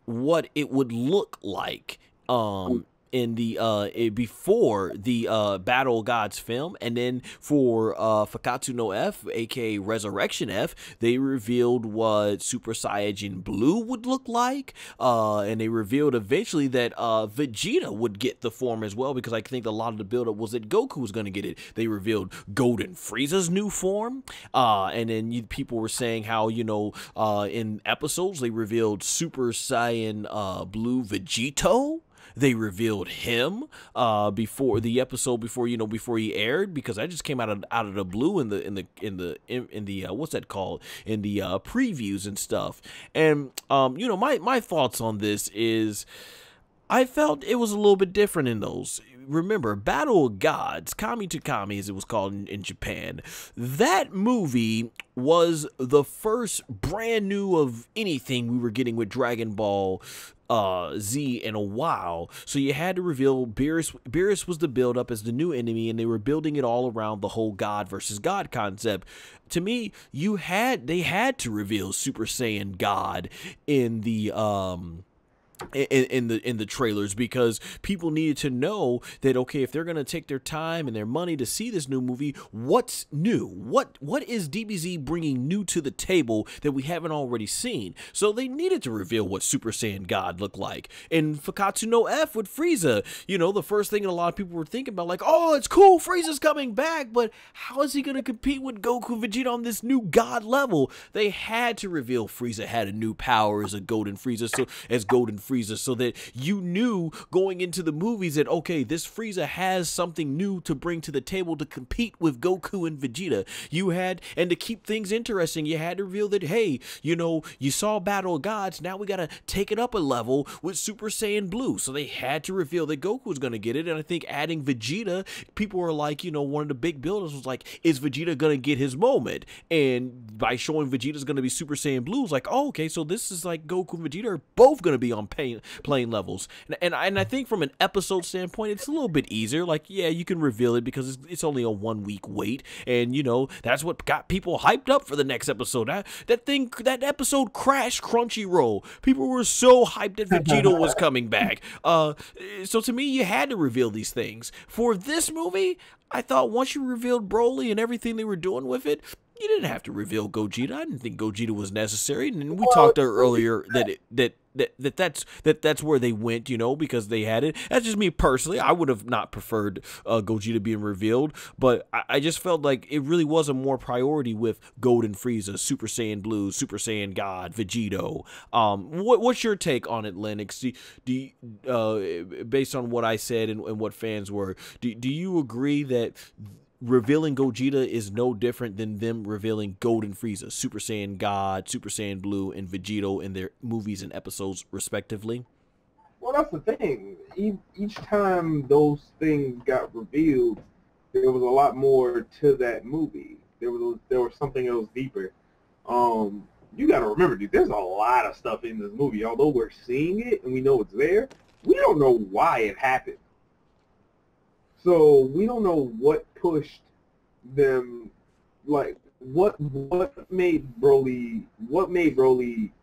what it would look like in the before the Battle of Gods film, and then for Fakatsu no F, aka Resurrection F, they revealed what Super Saiyajin Blue would look like, and they revealed eventually that Vegeta would get the form as well, because I think a lot of the buildup was that Goku was going to get it. They revealed Golden Frieza's new form, and then people were saying how, you know, in episodes they revealed Super Saiyan Blue Vegito. They revealed him before the episode, before he aired, because I just came out of the blue in the what's that called, in the previews and stuff. And you know, my thoughts on this is, I felt it was a little bit different in those. Remember, Battle of Gods, Kami to Kami as it was called in Japan, that movie was the first brand new of anything we were getting with Dragon Ball Z in a while. So you had to reveal Beerus. Beerus was the build up as the new enemy, and they were building it all around the whole God versus God concept. To me, they had to reveal Super Saiyan God in the in the trailers, because people needed to know that, okay, if they're going to take their time and their money to see this new movie, what's new? What is DBZ bringing new to the table that we haven't already seen? So they needed to reveal what Super Saiyan God looked like. In Fakatsu no F with Frieza, you know, the first thing a lot of people were thinking about, like, oh, it's cool, Frieza's coming back, but how is he going to compete with Goku Vegeta on this new God level? They had to reveal Frieza had a new power as a Golden Frieza, so that you knew going into the movies that, okay, this Frieza has something new to bring to the table to compete with Goku and Vegeta. And to keep things interesting, you had to reveal that, hey, you know, you saw Battle of Gods, now we gotta take it up a level with Super Saiyan Blue. So they had to reveal that Goku was gonna get it, and I think adding Vegeta, people were like, you know, one of the big builders was like, is Vegeta gonna get his moment? And by showing Vegeta's gonna be Super Saiyan Blue, it's like, oh, okay, so this is like Goku and Vegeta are both gonna be on playing levels, and I think from an episode standpoint, it's a little bit easier. Like, yeah, you can reveal it because it's only a 1 week wait, and you know that's what got people hyped up for the next episode. That episode crashed Crunchyroll. People were so hyped that Vegeta was coming back. So to me, you had to reveal these things. For this movie, I thought once you revealed Broly and everything they were doing with it, you didn't have to reveal Gogeta. I didn't think Gogeta was necessary, and we talked earlier that's where they went, you know, because they had it. That's just me personally. I would have not preferred Gogeta being revealed, but I just felt like it really was a more priority with Golden Frieza, Super Saiyan Blue, Super Saiyan God, Vegito. What's your take on it, Lennox? Based on what I said and what fans were, do you agree that revealing Gogeta is no different than them revealing Golden Frieza, Super Saiyan God, Super Saiyan Blue, and Vegito in their movies and episodes, respectively? Well, that's the thing. Each time those things got revealed, there was a lot more to that movie. There was something else deeper. You got to remember, dude, there's a lot of stuff in this movie. Although we're seeing it and we know it's there, we don't know why it happened. So we don't know what pushed them, like, what made Broly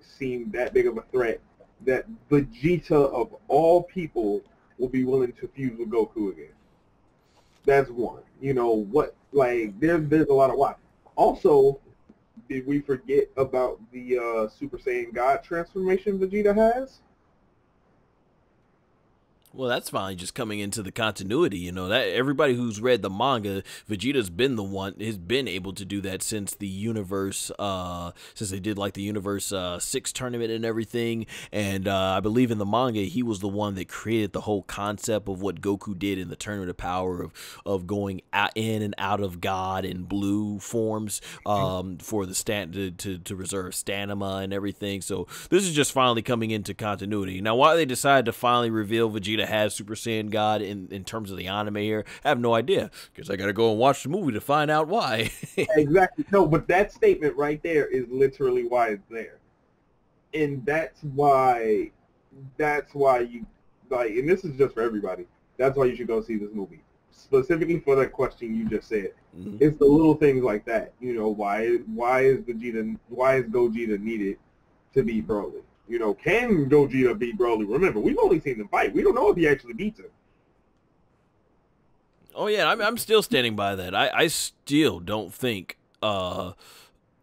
seem that big of a threat that Vegeta of all people will be willing to fuse with Goku again? That's one. You know what? Like there's a lot of why. Also, did we forget about the Super Saiyan God transformation Vegeta has? Well, that's finally just coming into the continuity, you know, that everybody who's read the manga, Vegeta's been the one, has been able to do that since the universe, since they did like the universe 6 tournament and everything. And I believe in the manga, he was the one that created the whole concept of what Goku did in the Tournament of Power of going in and out of God in blue forms for the to reserve stamina and everything. So this is just finally coming into continuity. Now, why they decided to finally reveal Vegeta has Super Saiyan God in terms of the anime here, I have no idea, because I gotta go and watch the movie to find out why. Exactly. No, but that statement right there is literally why it's there. And that's why you, like, and this is just for everybody, that's why you should go see this movie. Specifically for that question you just said. Mm-hmm. It's the little things like that. You know, why is Gogeta needed to beat Broly? You know, can Gogeta beat Broly? Remember, we've only seen them fight. We don't know if he actually beats him. Oh yeah, I'm still standing by that. I still don't think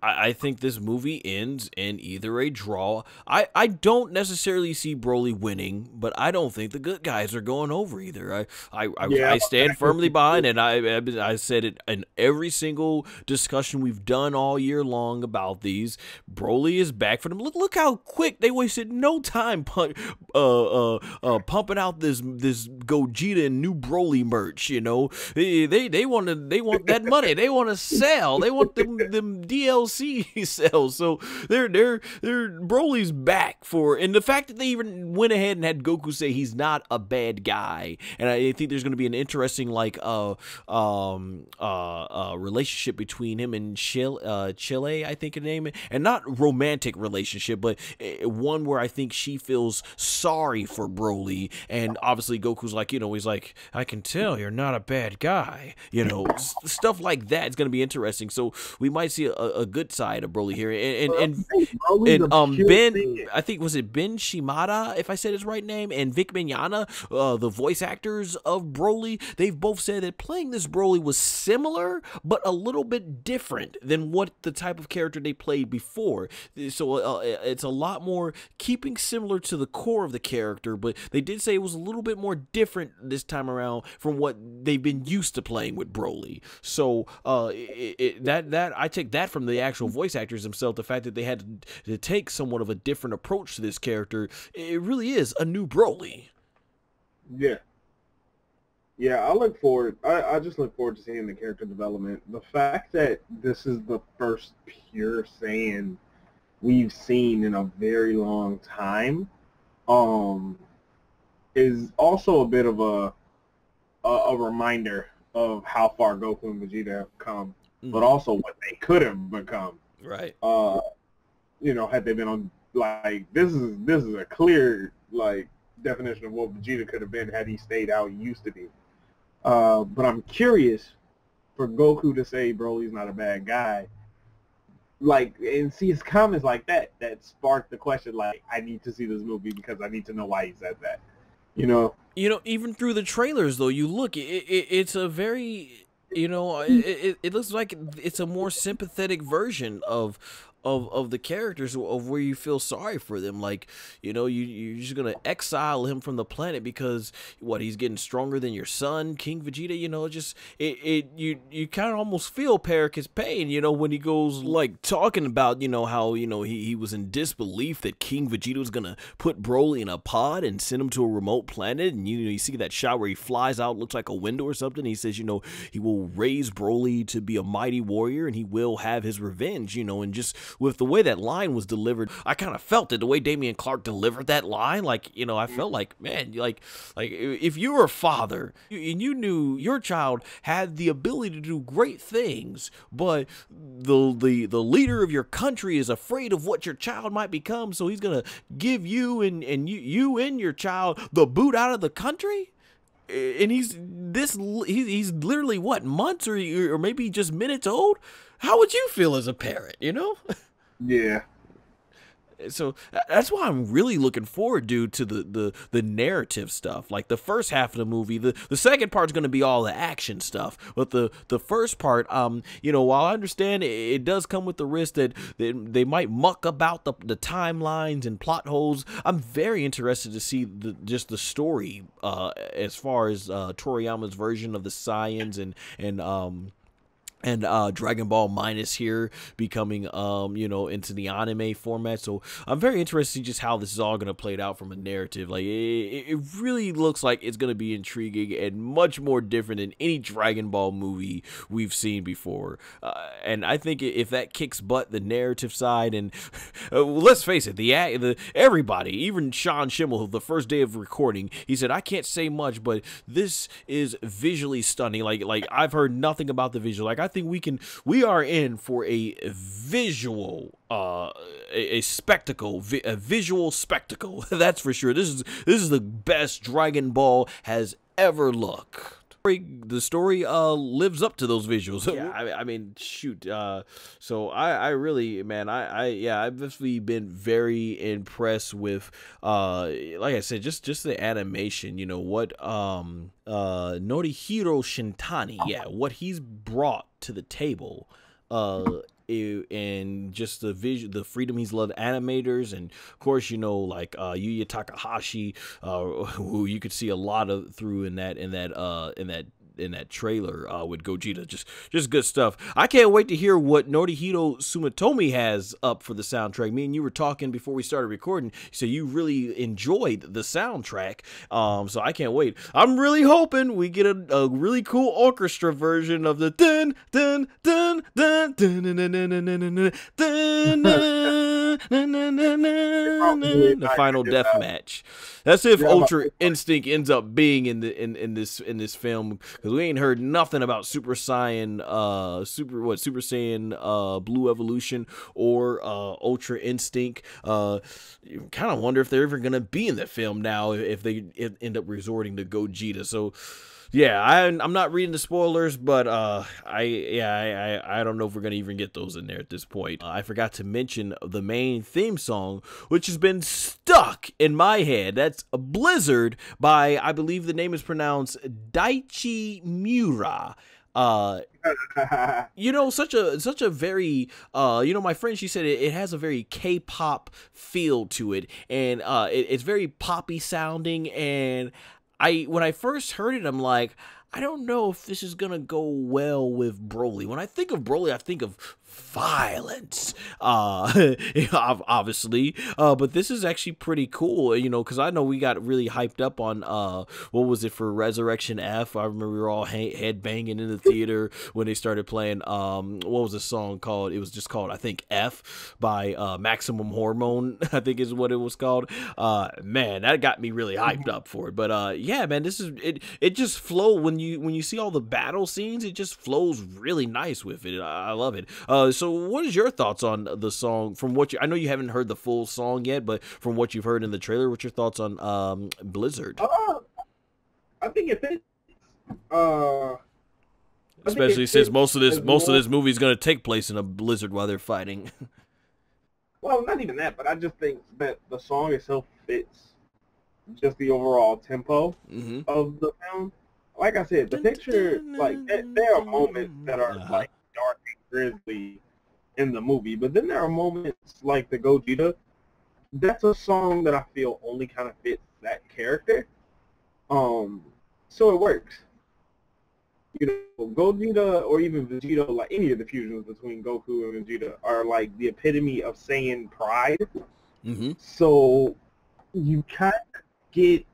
I think this movie ends in either a draw. I don't necessarily see Broly winning, but I don't think the good guys are going over either. I stand firmly behind it. I said it in every single discussion we've done all year long about these. Broly is back for them. Look how quick they wasted no time pumping out this Gogeta and new Broly merch. You know, they want that money. They want to sell. They want them DLC cells. So they're Broly's back for, and the fact that they even went ahead and had Goku say he's not a bad guy, and I think there's going to be an interesting like relationship between him and Chile, I think her name, and not romantic relationship, but one where I think she feels sorry for Broly, and obviously Goku's like, you know, he's like, I can tell you're not a bad guy, you know, stuff like that is going to be interesting. So we might see a good side of Broly here, and Ben, I think, was it Ben Shimada, if I said his right name, and Vic Mignogna, the voice actors of Broly, they've both said that playing this Broly was similar but a little bit different than what the type of character they played before. So it's a lot more keeping similar to the core of the character, but they did say it was a little bit more different this time around from what they've been used to playing with Broly. So that I take that from the actual voice actors themselves, the fact that they had to take somewhat of a different approach to this character. It really is a new Broly. Yeah, I look forward. I just look forward to seeing the character development. The fact that this is the first pure Saiyan we've seen in a very long time, is also a bit of a reminder of how far Goku and Vegeta have come, but also what they could have become. Right. You know, had they been on, like, this is a clear, like, definition of what Vegeta could have been had he stayed how he used to be. But I'm curious for Goku to say Broly's not a bad guy, like, and see his comments like that sparked the question, like, I need to see this movie because I need to know why he said that. You know, even through the trailers, though, you look, it's a very, you know, it looks like it's a more sympathetic version of the characters, of where you feel sorry for them. Like, you know, you're just gonna exile him from the planet because he's getting stronger than your son, King Vegeta. You know, just you kind of almost feel Parake's pain, you know, when he goes like talking about, you know, how, you know, he was in disbelief that King Vegeta was gonna put Broly in a pod and send him to a remote planet, and you know, you see that shot where he flies out, looks like a window or something. He says, you know, he will raise Broly to be a mighty warrior and he will have his revenge, you know. And just with the way that line was delivered, I kind of felt it, the way Damian Clark delivered that line. Like, you know, I felt like, man, like if you were a father and you knew your child had the ability to do great things, but the leader of your country is afraid of what your child might become, so he's gonna give you and your child the boot out of the country. and he's he's literally what, months or maybe just minutes old. How would you feel as a parent, you know? Yeah. So that's why I'm really looking forward, dude, to the narrative stuff. Like the first half of the movie, the second part's going to be all the action stuff, but the first part, you know, while I understand it does come with the risk that they might muck about the timelines and plot holes, I'm very interested to see just the story as far as Toriyama's version of the science and Dragon Ball Minus here becoming, you know, into the anime format. So I'm very interested in just how this is all going to play out from a narrative. Like, it really looks like it's going to be intriguing and much more different than any Dragon Ball movie we've seen before. And I think if that kicks butt, the narrative side, and let's face it, everybody, even Sean Schimmel, the first day of recording, he said, I can't say much, but this is visually stunning. Like I've heard nothing about the visual. Like, I think we are in for a visual a spectacle, a visual spectacle. That's for sure. This is the best Dragon Ball has ever looked. The story lives up to those visuals. Yeah, I mean, shoot. So I really, man, I've definitely been very impressed with, like I said, just the animation. You know what, Norihiro Shintani, yeah, what he's brought to the table, and just the freedom he's let animators, and of course, you know, like Yuya Takahashi, who you could see a lot of through in that trailer with Gogeta. Just good stuff. I can't wait to hear what Norihiro Sumitomi has up for the soundtrack. Me and you were talking before we started recording, so you really enjoyed the soundtrack. So I can't wait. I'm really hoping we get a really cool orchestra version of the dun dun dun dun dun dun dun dun dun dun dun, the final death match. That's if Ultra Instinct ends up being in this film, because we ain't heard nothing about Super Saiyan, Super Saiyan Blue Evolution or Ultra Instinct. You kind of wonder if they're ever gonna be in the film now if they end up resorting to Gogeta. So yeah, I'm not reading the spoilers, but I don't know if we're gonna even get those in there at this point. I forgot to mention the main theme song, which has been stuck in my head. That's Blizzard by, I believe the name is pronounced Daichi Miura. You know, such a very, you know, my friend, she said it has a very K-pop feel to it, and it's very poppy sounding, and when I first heard it, I'm like, I don't know if this is gonna go well with Broly. When I think of Broly, I think of violence, obviously, but this is actually pretty cool, you know, because I know we got really hyped up on what was it for Resurrection F. I remember we were all head banging in the theater when they started playing what was the song called? It was just called, I think, F by Maximum Hormone, I think is what it was called. Man, that got me really hyped up for it. But yeah, man, this is it just flow when you see all the battle scenes, it just flows really nice with it. I love it. So what is your thoughts on the song? From what I know you haven't heard the full song yet, but from what you've heard in the trailer, what's your thoughts on Blizzard? I think it fits. Especially since most of this movie is going to take place in a blizzard while they're fighting. Well, not even that, but I just think that the song itself fits just the overall tempo of the film. Like I said, the picture, like, there are moments that are like dark and grisly in the movie, but then there are moments like the Gogeta. That's a song that I feel only kind of fits that character. So it works. You know, Gogeta or even Vegeta, like any of the fusions between Goku and Vegeta, are like the epitome of Saiyan pride. So you kind of get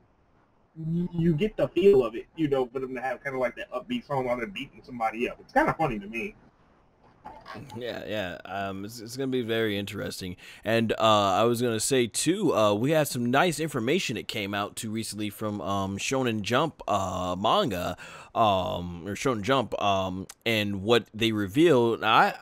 the feel of it, you know, for them to have kind of like that upbeat song while they're beating somebody up. It's kind of funny to me. Yeah. It's gonna be very interesting. And I was gonna say too, we had some nice information that came out too recently from Shonen Jump manga, or Shonen Jump, and what they revealed. Now,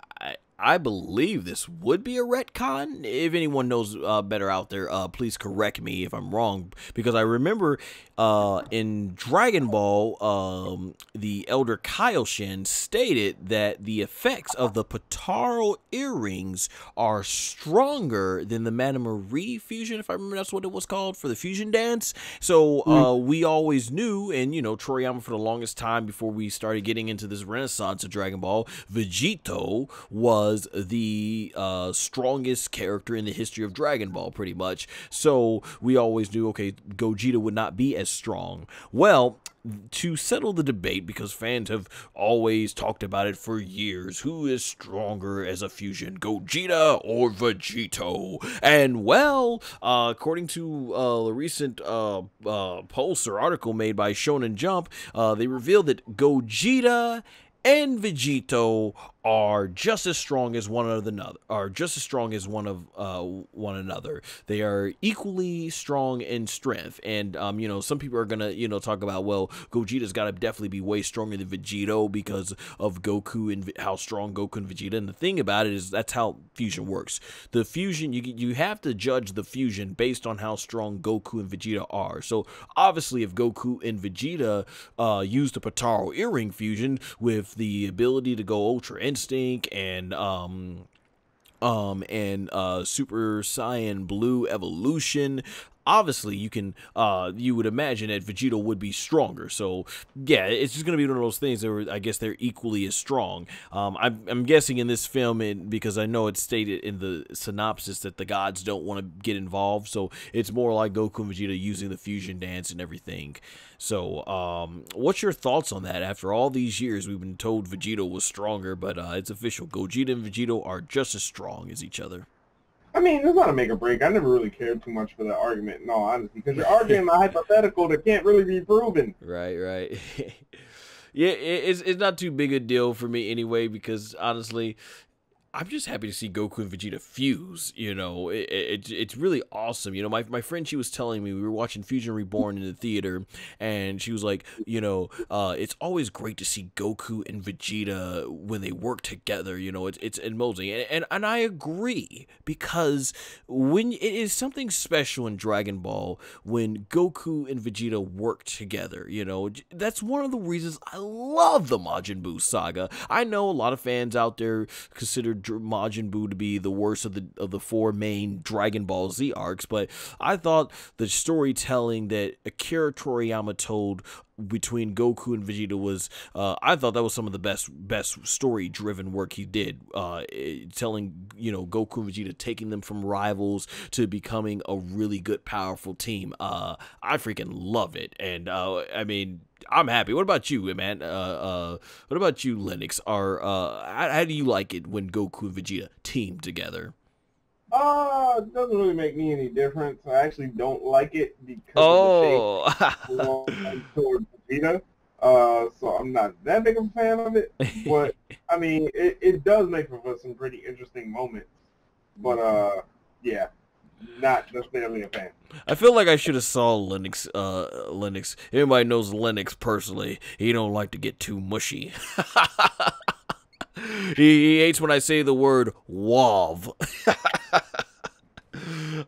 I believe this would be a retcon. If anyone knows better out there, please correct me if I'm wrong, because I remember in Dragon Ball, the Elder Kaioshin stated that the effects of the Potaro earrings are stronger than the Manamari fusion, if I remember that's what it was called, for the fusion dance. So we always knew, and you know, Toriyama for the longest time before we started getting into this renaissance of Dragon Ball, Vegito was the strongest character in the history of Dragon Ball, pretty much. So we always knew, okay, Gogeta would not be as strong. Well, to settle the debate, because fans have always talked about it for years, who is stronger as a fusion, Gogeta or Vegito? And well, according to a recent post or article made by Shonen Jump, they revealed that Gogeta and Vegito are just as strong as one another. They are equally strong in strength, and you know, some people are gonna, you know, talk about, well, Gogeta's got to definitely be way stronger than Vegito because of Goku and how strong Goku and Vegeta. And the thing about it is that's how fusion works. The fusion, you have to judge the fusion based on how strong Goku and Vegeta are. So obviously, if Goku and Vegeta use the Potaro earring fusion with the ability to go Ultra Instinct and Super Saiyan Blue Evolution, obviously you would imagine that Vegeta would be stronger. So yeah, it's just gonna be one of those things that I guess they're equally as strong. I'm guessing in this film, because I know it's stated in the synopsis that the gods don't want to get involved, so it's more like Goku and Vegeta using the fusion dance and everything. So what's your thoughts on that? After all these years, we've been told Vegeta was stronger, but it's official. Gogeta and Vegeta are just as strong as each other. I mean, it's not a make or break. I never really cared too much for that argument, in all honesty, because you're arguing a hypothetical that can't really be proven. Right. Yeah, it's not too big a deal for me anyway, because honestly, I'm just happy to see Goku and Vegeta fuse. You know, it's really awesome. You know, my friend, she was telling me, we were watching Fusion Reborn in the theater, and she was like, you know, it's always great to see Goku and Vegeta when they work together. You know, it's amazing, and I agree, because when it is something special in Dragon Ball when Goku and Vegeta work together. You know, that's one of the reasons I love the Majin Buu saga. I know a lot of fans out there consider Majin Buu to be the worst of the four main Dragon Ball Z arcs, but I thought the storytelling that Akira Toriyama told between Goku and Vegeta was, I thought that was some of the best story-driven work he did, telling, you know, Goku and Vegeta, taking them from rivals to becoming a really good, powerful team. I freaking love it, and I mean, I'm happy. What about you, man? What about you, Linux? How do you like it when Goku and Vegeta team together? It doesn't really make me any difference. I actually don't like it because of the shape towards Vegeta. So I'm not that big of a fan of it. But I mean, it does make for some pretty interesting moments. But yeah, not necessarily a fan. I feel like I should have saw Linux. Linux. Everybody knows Linux personally. He don't like to get too mushy. He hates when I say the word "wav."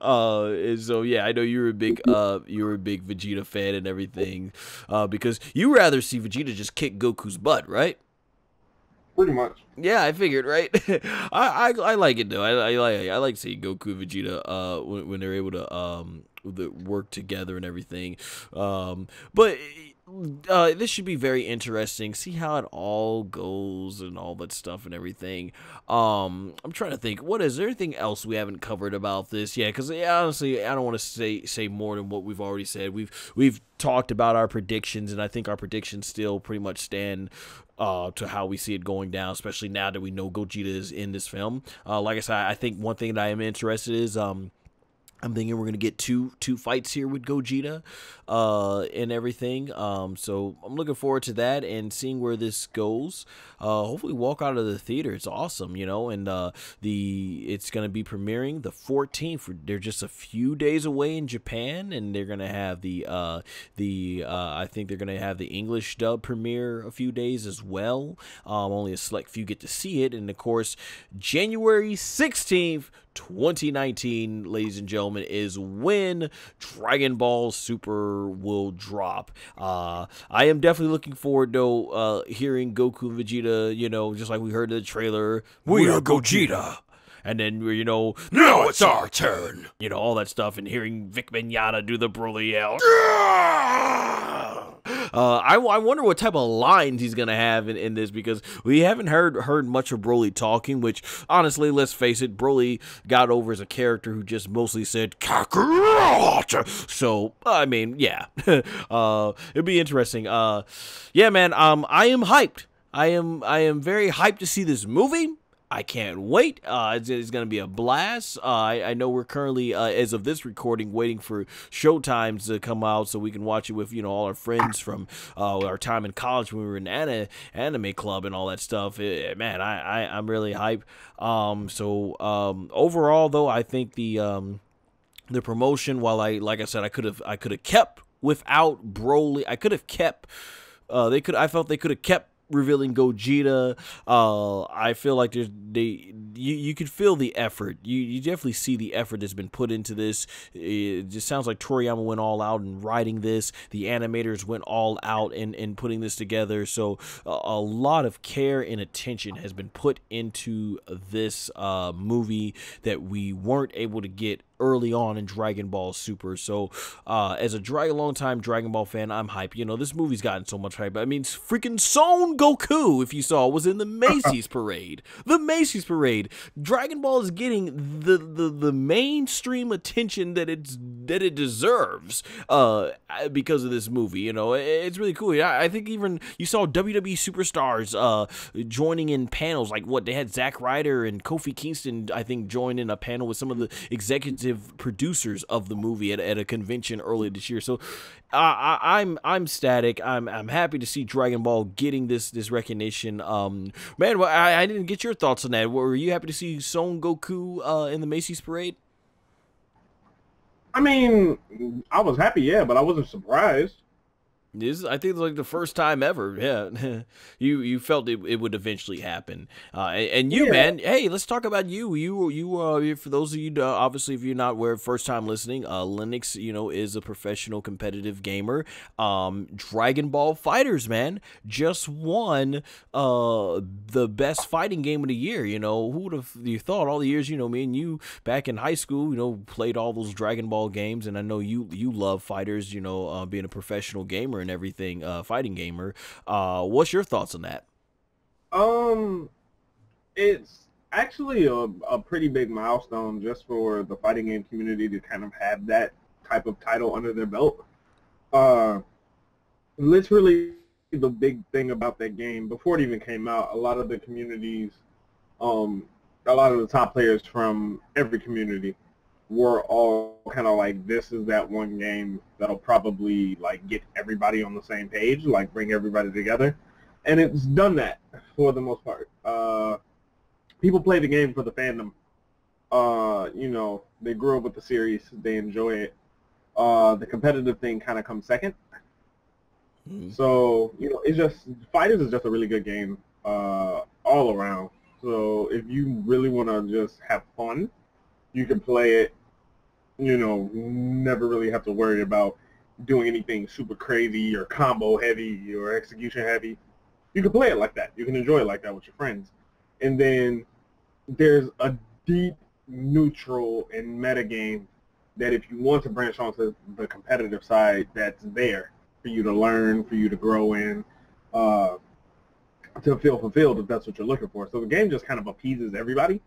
And so yeah, I know you're a big Vegeta fan and everything, because you rather see Vegeta just kick Goku's butt, right? Pretty much. Yeah, I figured, right? I like it though. I like seeing Goku and Vegeta when they're able to work together and everything. But this should be very interesting. See how it all goes and all that stuff and everything. I'm trying to think. Is there anything else we haven't covered about this? Yeah, because honestly, I don't want to say more than what we've already said. We've talked about our predictions, and I think our predictions still pretty much stand to how we see it going down, especially now that we know Gogeta is in this film. Like I said, I think one thing that I am interested is I'm thinking we're gonna get two fights here with Gogeta, and everything. So I'm looking forward to that and seeing where this goes. Hopefully walk out of the theater. It's awesome, you know. And it's gonna be premiering the 14th. They're just a few days away in Japan, and they're gonna have I think they're gonna have the English dub premiere a few days as well. Only a select few get to see it, and of course, January 16th. 2019, ladies and gentlemen, is when Dragon Ball Super will drop. I am definitely looking forward, though, hearing Goku and Vegeta, you know, just like we heard in the trailer. We are Gogeta. And then, you know, now it's our turn. You know, all that stuff, and hearing Vic Mignogna do the Broly yell. I wonder what type of lines he's gonna have in this, because we haven't heard much of Broly talking, which honestly, let's face it, Broly got over as a character who just mostly said Kakarot. So I mean, yeah, it'd be interesting. Yeah, man, I am hyped. I am very hyped to see this movie. I can't wait. It's going to be a blast. I know we're currently, as of this recording, waiting for showtimes to come out so we can watch it with, you know, all our friends from our time in college when we were in anime club and all that stuff. Man, I'm really hyped. Overall, though, I think the promotion, while like I said, I could have kept without Broly. I could have kept. I felt they could have kept revealing Gogeta. I feel like you could feel the effort. You definitely see the effort that's been put into this. It just sounds like Toriyama went all out in writing this. The animators went all out in putting this together. So a lot of care and attention has been put into this movie that we weren't able to get early on in Dragon Ball Super. So as a long-time Dragon Ball fan, I'm hyped. You know, this movie's gotten so much hype. I mean, freaking Son Goku, if you saw, was in the Macy's parade. The Macy's parade. Dragon Ball is getting the mainstream attention that it deserves because of this movie. You know, it's really cool. I think even you saw WWE superstars joining in panels. Like what they had, Zack Ryder and Kofi Kingston, I think, join in a panel with some of the executive producers of the movie at a convention earlier this year. So I'm static. I'm happy to see Dragon Ball getting this recognition. Man, well, I didn't get your thoughts on that. Were you happy to see Son Goku in the Macy's parade? I mean, I was happy, yeah, but I wasn't surprised. I think it's like the first time ever. Yeah, you felt it would eventually happen. And you, man, hey, let's talk about you. You for those of you, obviously, if you're not aware, first time listening, Linux, you know, is a professional competitive gamer. Dragon Ball Fighters, man, just won the best fighting game of the year. You know, who would have you thought? All the years, you know, me and you back in high school, you know, played all those Dragon Ball games, and I know you love fighters. You know, being a professional gamer and everything, fighting gamer. What's your thoughts on that? It's actually a pretty big milestone just for the fighting game community to kind of have that type of title under their belt. Literally the big thing about that game, before it even came out, a lot of the communities, a lot of the top players from every community were all kind of like, this is that one game that'll probably like get everybody on the same page, like bring everybody together. And it's done that for the most part. People play the game for the fandom. You know, they grew up with the series, they enjoy it. The competitive thing kind of comes second. So, you know, it's just, Fighters is just a really good game all around. So if you really want to just have fun, you can play it. You know, never really have to worry about doing anything super crazy or combo heavy or execution heavy. You can play it like that. You can enjoy it like that with your friends. And then there's a deep neutral and meta game that if you want to branch onto the competitive side, that's there for you to learn, for you to grow in, to feel fulfilled if that's what you're looking for. So the game just kind of appeases everybody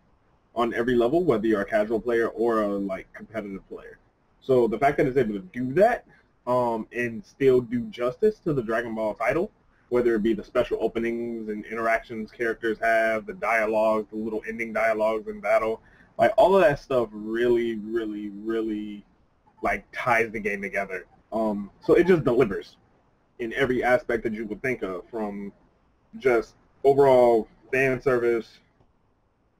on every level, whether you're a casual player or a like competitive player. So the fact that it's able to do that and still do justice to the Dragon Ball title, whether it be the special openings and interactions characters have, the dialogue, the little ending dialogues in battle, Like, all of that stuff really, really, really, like, ties the game together. So it just delivers in every aspect that you would think of, from just overall fan service,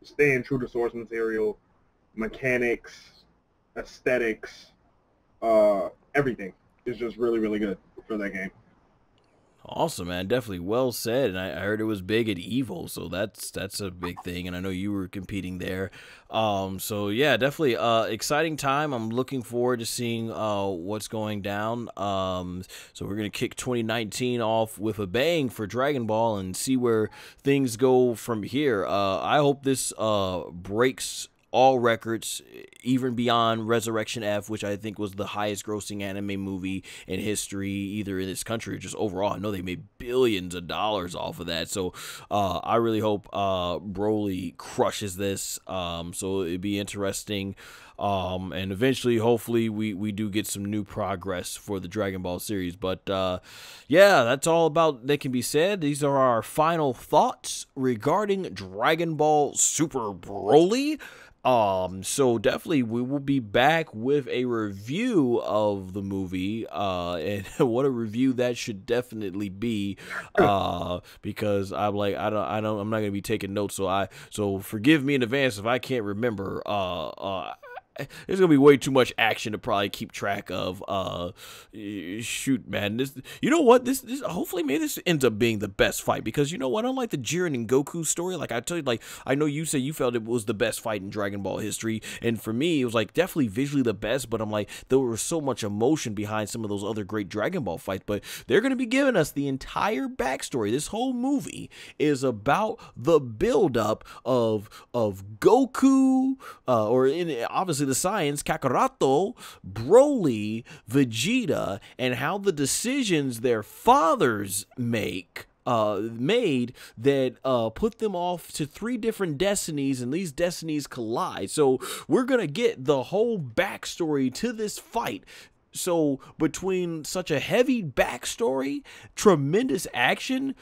staying true to source material, mechanics, aesthetics, everything is just really, really good for that game. Awesome, man. Definitely well said. And I heard it was big at Evo, so that's a big thing. And I know you were competing there. So yeah, definitely exciting time. I'm looking forward to seeing what's going down. So we're gonna kick 2019 off with a bang for Dragon Ball and see where things go from here. I hope this breaks all records, even beyond Resurrection F, which I think was the highest grossing anime movie in history, either in this country or just overall. I know they made billions of dollars off of that. So I really hope Broly crushes this. So it'd be interesting. And eventually, hopefully, we do get some new progress for the Dragon Ball series. But yeah, that's all about that can be said. These are our final thoughts regarding Dragon Ball Super Broly. So definitely we will be back with a review of the movie, and what a review that should definitely be, because I'm like, I'm not going to be taking notes. So forgive me in advance if I can't remember, there's gonna be way too much action to probably keep track of. Shoot, man, this, you know what, this hopefully maybe this ends up being the best fight, because you know what, unlike the Jiren and Goku story, like I tell you, like I know you said you felt it was the best fight in Dragon Ball history, and for me it was like definitely visually the best, but I'm like, there was so much emotion behind some of those other great Dragon Ball fights. But they're gonna be giving us the entire backstory. This whole movie is about the buildup of Goku, or in obviously the science, Kakaroto, Broly, Vegeta, and how the decisions their fathers made that put them off to 3 different destinies, and these destinies collide. So we're gonna get the whole backstory to this fight. So between such a heavy backstory, tremendous action,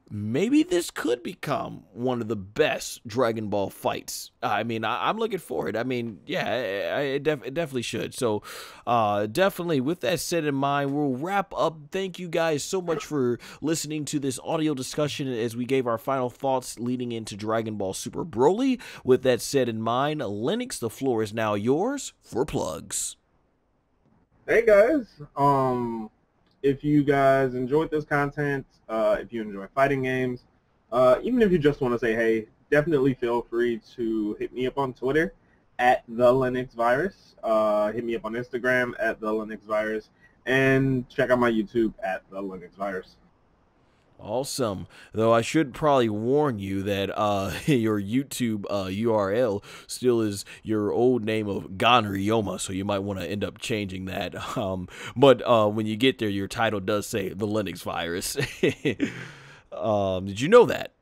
maybe this could become one of the best Dragon Ball fights. I mean, I'm looking forward. I mean, yeah, it definitely should. So, definitely, with that said in mind, we'll wrap up. Thank you guys so much for listening to this audio discussion as we gave our final thoughts leading into Dragon Ball Super Broly. With that said in mind, Linux, the floor is now yours for plugs. Hey guys, if you guys enjoyed this content, if you enjoy fighting games, even if you just want to say hey, definitely feel free to hit me up on Twitter at TheLinuxVirus, hit me up on Instagram at TheLinuxVirus, and check out my YouTube at TheLinuxVirus. Awesome. Though I should probably warn you that your YouTube URL still is your old name of Ganryoma, so you might want to end up changing that. But when you get there, your title does say the Linux virus. Did you know that?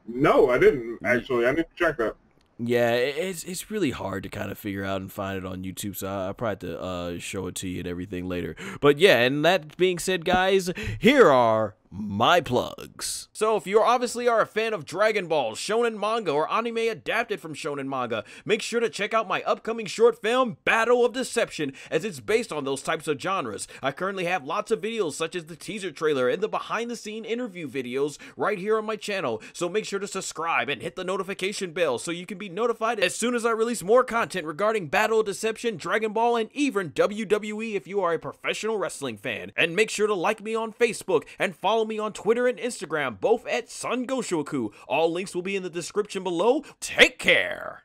No, I didn't, actually. I need to check that. Yeah, it's really hard to kind of figure out and find it on YouTube, so I'll probably have to show it to you and everything later. But yeah, and that being said, guys, here are my plugs. So if you obviously are a fan of Dragon Ball, shonen manga, or anime adapted from shonen manga, make sure to check out my upcoming short film, Battle of Deception, as it's based on those types of genres. I currently have lots of videos such as the teaser trailer and the behind the scene interview videos right here on my channel, so make sure to subscribe and hit the notification bell so you can be notified as soon as I release more content regarding Battle of Deception, Dragon Ball, and even WWE if you are a professional wrestling fan. And make sure to like me on Facebook and follow me on Twitter and Instagram, both at SONGOSHUAKU. All links will be in the description below. Take care!